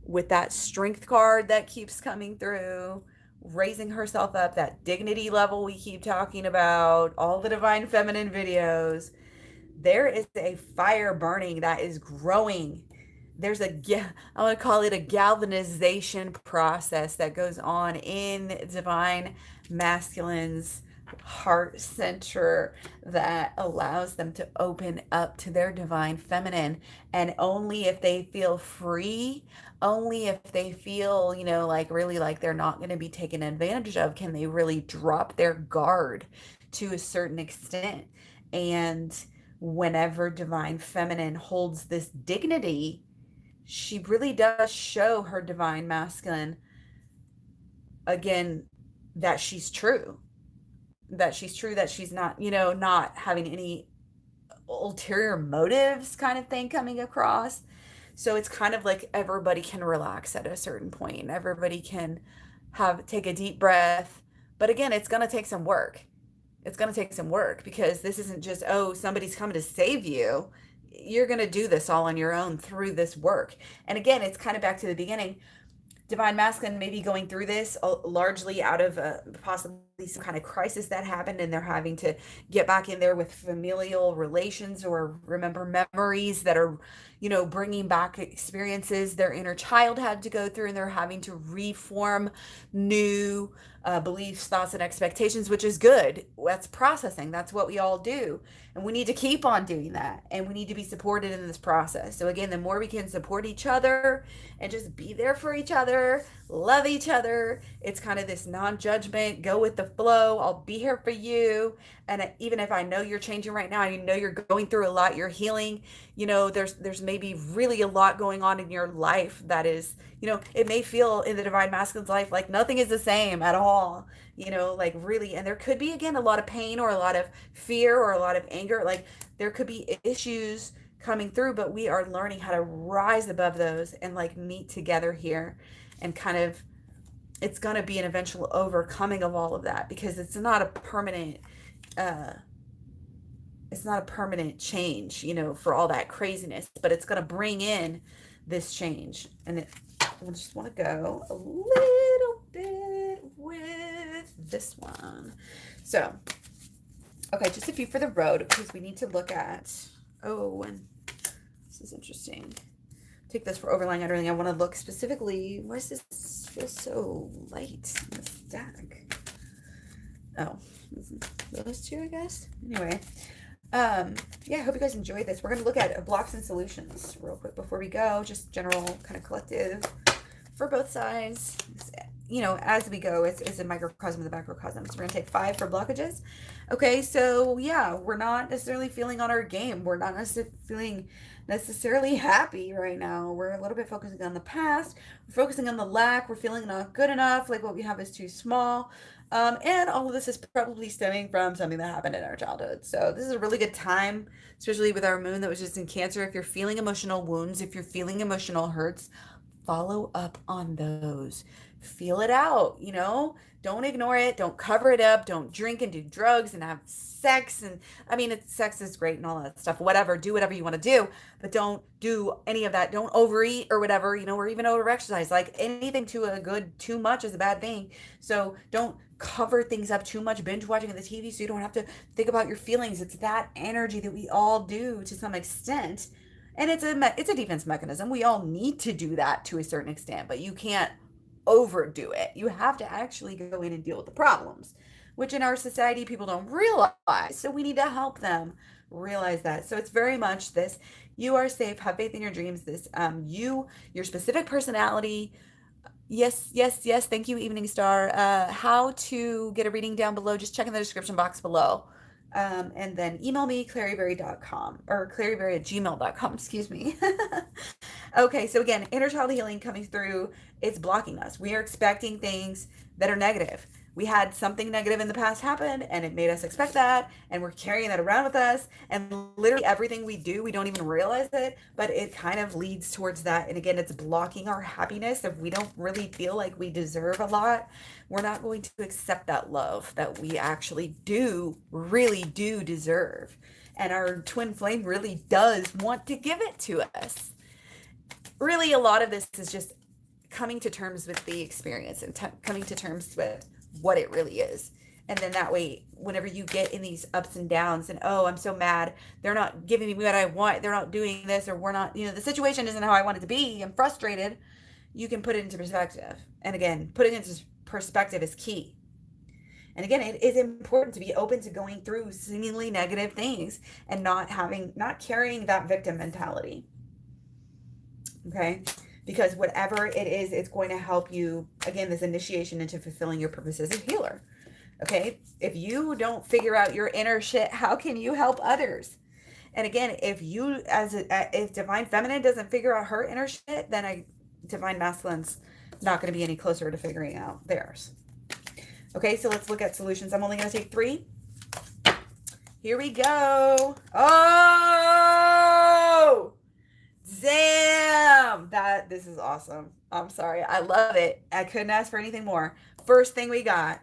with that strength card that keeps coming through, raising herself up, that dignity level we keep talking about, all the divine feminine videos. There is a fire burning that is growing. There's I want to call it a galvanization process that goes on in divine masculines heart center that allows them to open up to their divine feminine. And only if they feel free, only if they feel, like really like they're not going to be taken advantage of, can they really drop their guard to a certain extent. And whenever divine feminine holds this dignity, she really does show her divine masculine again that she's true, that she's not, not having any ulterior motives kind of thing coming across. So it's kind of like everybody can relax at a certain point. Everybody can take a deep breath. But again, it's going to take some work. It's going to take some work, because this isn't just, oh, somebody's coming to save you. You're going to do this all on your own through this work. And again, it's kind of back to the beginning. Divine masculine may be going through this largely out of possibly some kind of crisis that happened, and they're having to get back in there with familial relations or remember memories that are, bringing back experiences their inner child had to go through, and they're having to reform new beliefs, thoughts, and expectations, which is good. That's processing. That's what we all do. And we need to keep on doing that. And we need to be supported in this process. So again, the more we can support each other and just be there for each other, love each other, it's kind of this non-judgment, go with the flow. I'll be here for you. And even if I know you're changing right now, you're going through a lot, you're healing, there's maybe really a lot going on in your life that is, it may feel in the divine masculine's life like nothing is the same at all, like really. And there could be, again, a lot of pain or a lot of fear or a lot of anger. Like there could be issues coming through, but we are learning how to rise above those and like meet together here, and kind of, it's going to be an eventual overcoming of all of that, because it's not a permanent change, for all that craziness, but it's going to bring in this change. And I just want to go a little bit with this one. So, okay, just a few for the road, because we need to look at, and this is interesting. Take this for overlying underlying. I want to look specifically, why is this feels so light in the stack? Oh, those two, I guess. Anyway, yeah, I hope you guys enjoyed this. We're going to look at blocks and solutions real quick before we go, just general kind of collective for both sides. As we go, it's a microcosm of the macrocosm. So we're going to take 5 for blockages. Okay, so yeah, we're not necessarily feeling on our game. We're not necessarily feeling happy right now. We're a little bit focusing on the past. We're focusing on the lack. We're feeling not good enough. Like what we have is too small. And all of this is probably stemming from something that happened in our childhood. So this is a really good time, especially with our moon that was just in Cancer. If you're feeling emotional wounds, if you're feeling emotional hurts, follow up on those. Feel it out, don't ignore it. Don't cover it up. Don't drink and do drugs and have sex. And sex is great and all that stuff, whatever, do whatever you want to do, but don't do any of that. Don't overeat or whatever, or even over exercise. Like anything too much is a bad thing. So don't cover things up too much, binge watching on the TV, so you don't have to think about your feelings. It's that energy that we all do to some extent. And it's a defense mechanism. We all need to do that to a certain extent, but you can't overdo it. You have to actually go in and deal with the problems, which in our society people don't realize. So we need to help them realize that. So it's very much this: you are safe, have faith in your dreams. This your specific personality. Yes. Thank you, Evening Star. How to get a reading down below, just check in the description box below. And then email me, KlaireeBerry.com or KlaireeBerry@gmail.com, excuse me. Okay, so again, inner child healing coming through. It's blocking us. We are expecting things that are negative. We had something negative in the past happen, and it made us expect that, and we're carrying that around with us. And literally everything we do, we don't even realize it, but it kind of leads towards that. And again, it's blocking our happiness. If we don't really feel like we deserve a lot, we're not going to accept that love that we actually really do deserve. And our twin flame really does want to give it to us. Really, a lot of this is just coming to terms with the experience and coming to terms with what it really is. And then that way, whenever you get in these ups and downs and, oh, I'm so mad, they're not giving me what I want, they're not doing this, or we're not, the situation isn't how I want it to be, I'm frustrated, you can put it into perspective. And again, putting it into perspective is key. And again, it is important to be open to going through seemingly negative things and not carrying that victim mentality. Okay? Because whatever it is, it's going to help you, again, this initiation into fulfilling your purpose as a healer. Okay? If you don't figure out your inner shit, how can you help others? And again, if Divine Feminine doesn't figure out her inner shit, then Divine Masculine's not going to be any closer to figuring out theirs. Okay, so let's look at solutions. I'm only going to take 3. Here we go. Oh! Damn! This is awesome. I'm sorry. I love it. I couldn't ask for anything more. First thing we got.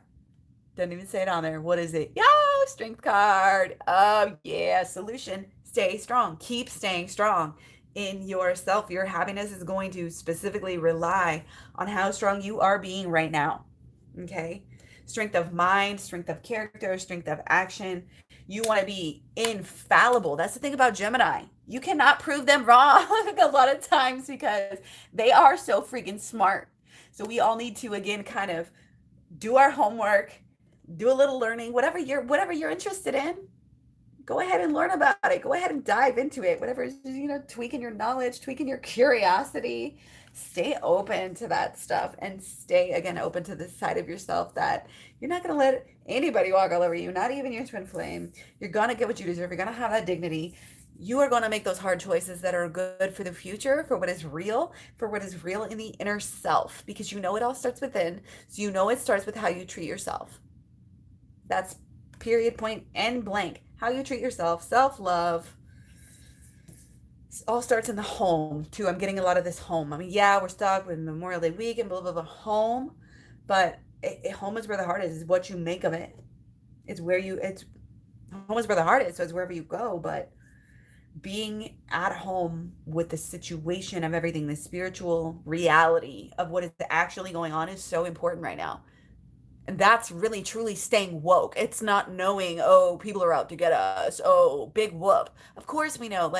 Doesn't even say it on there. What is it? Yo! Strength card. Oh, yeah. Solution. Stay strong. Keep staying strong in yourself. Your happiness is going to specifically rely on how strong you are being right now. Okay? Strength of mind, strength of character, strength of action. You want to be infallible. That's the thing about Gemini. You cannot prove them wrong a lot of times because they are so freaking smart. So we all need to, again, kind of do our homework, do a little learning, whatever you're interested in. Go ahead and learn about it. Go ahead and dive into it. Whatever, tweaking your knowledge, tweaking your curiosity. Stay open to that stuff and stay, again, open to this side of yourself that you're not going to let anybody walk all over you, not even your twin flame. You're going to get what you deserve. You're going to have that dignity. You are going to make those hard choices that are good for the future, for what is real in the inner self, because it all starts within. So it starts with how you treat yourself. That's period, point, and blank. How you treat yourself, self-love. It all starts in the home, too. I'm getting a lot of this home. I mean, yeah, we're stuck with Memorial Day week and blah, blah, blah, home. But home is where the heart is what you make of it. Home is where the heart is, so it's wherever you go. But being at home with the situation of everything, the spiritual reality of what is actually going on is so important right now. And that's really, truly staying woke. It's not knowing, oh, people are out to get us. Oh, big whoop. Of course we know,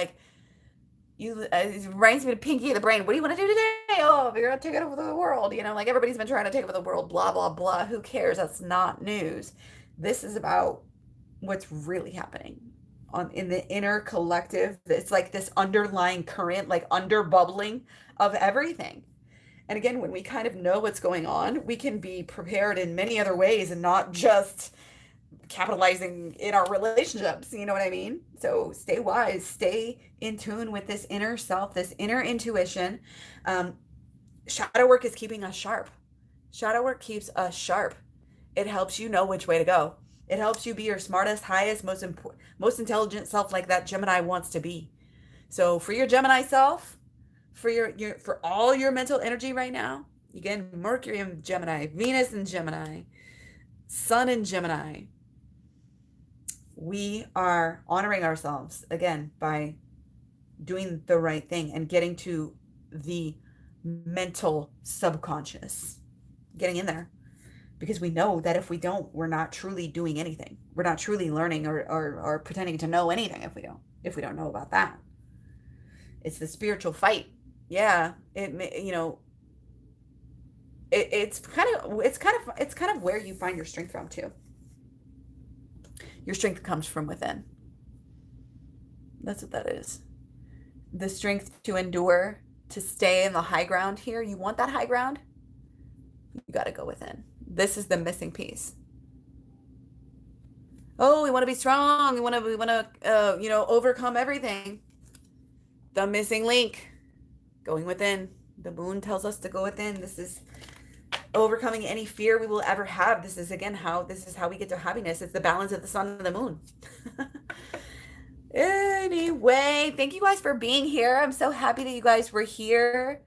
it reminds me of Pinky the Brain. What do you want to do today? Oh, you're going to take over the world. Everybody's been trying to take over the world, blah, blah, blah. Who cares? That's not news. This is about what's really happening in the inner collective. It's like this underlying current, under bubbling of everything. And again, when we kind of know what's going on, we can be prepared in many other ways and not just capitalizing in our relationships. You know what I mean? So stay wise, stay in tune with this inner self, this inner intuition. Shadow work is keeping us sharp. Shadow work keeps us sharp. It helps you know which way to go. It helps you be your smartest, highest, most intelligent self, like that Gemini wants to be. So for your Gemini self, for all your mental energy right now, again, Mercury in Gemini, Venus in Gemini, Sun in Gemini, we are honoring ourselves, again, by doing the right thing and getting to the mental subconscious, getting in there. Because we know that if we don't, we're not truly doing anything. We're not truly learning or pretending to know anything if we don't know about that. It's the spiritual fight. Yeah, it's kind of where you find your strength from too. Your strength comes from within. That's what that is. The strength to endure, to stay in the high ground here. You want that high ground? You got to go within. This is the missing piece. Oh, we want to be strong. We want to overcome everything. The missing link. Going within. The moon tells us to go within. This is overcoming any fear we will ever have. This is how we get to happiness. It's the balance of the sun and the moon. Anyway, thank you guys for being here. I'm so happy that you guys were here.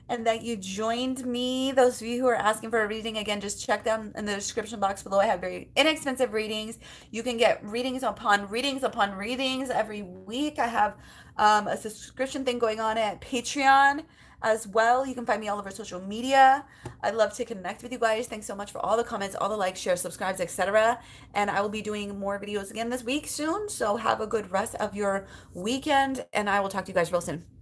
and that you joined me. Those of you who are asking for a reading, again, just check down in the description box below. I have very inexpensive readings. You can get readings upon readings upon readings every week. I have a subscription thing going on at Patreon as well. You can find me all over social media. I'd love to connect with you guys. Thanks so much for all the comments, all the likes, shares, subscribes, etc. And I will be doing more videos again this week soon. So have a good rest of your weekend, and I will talk to you guys real soon.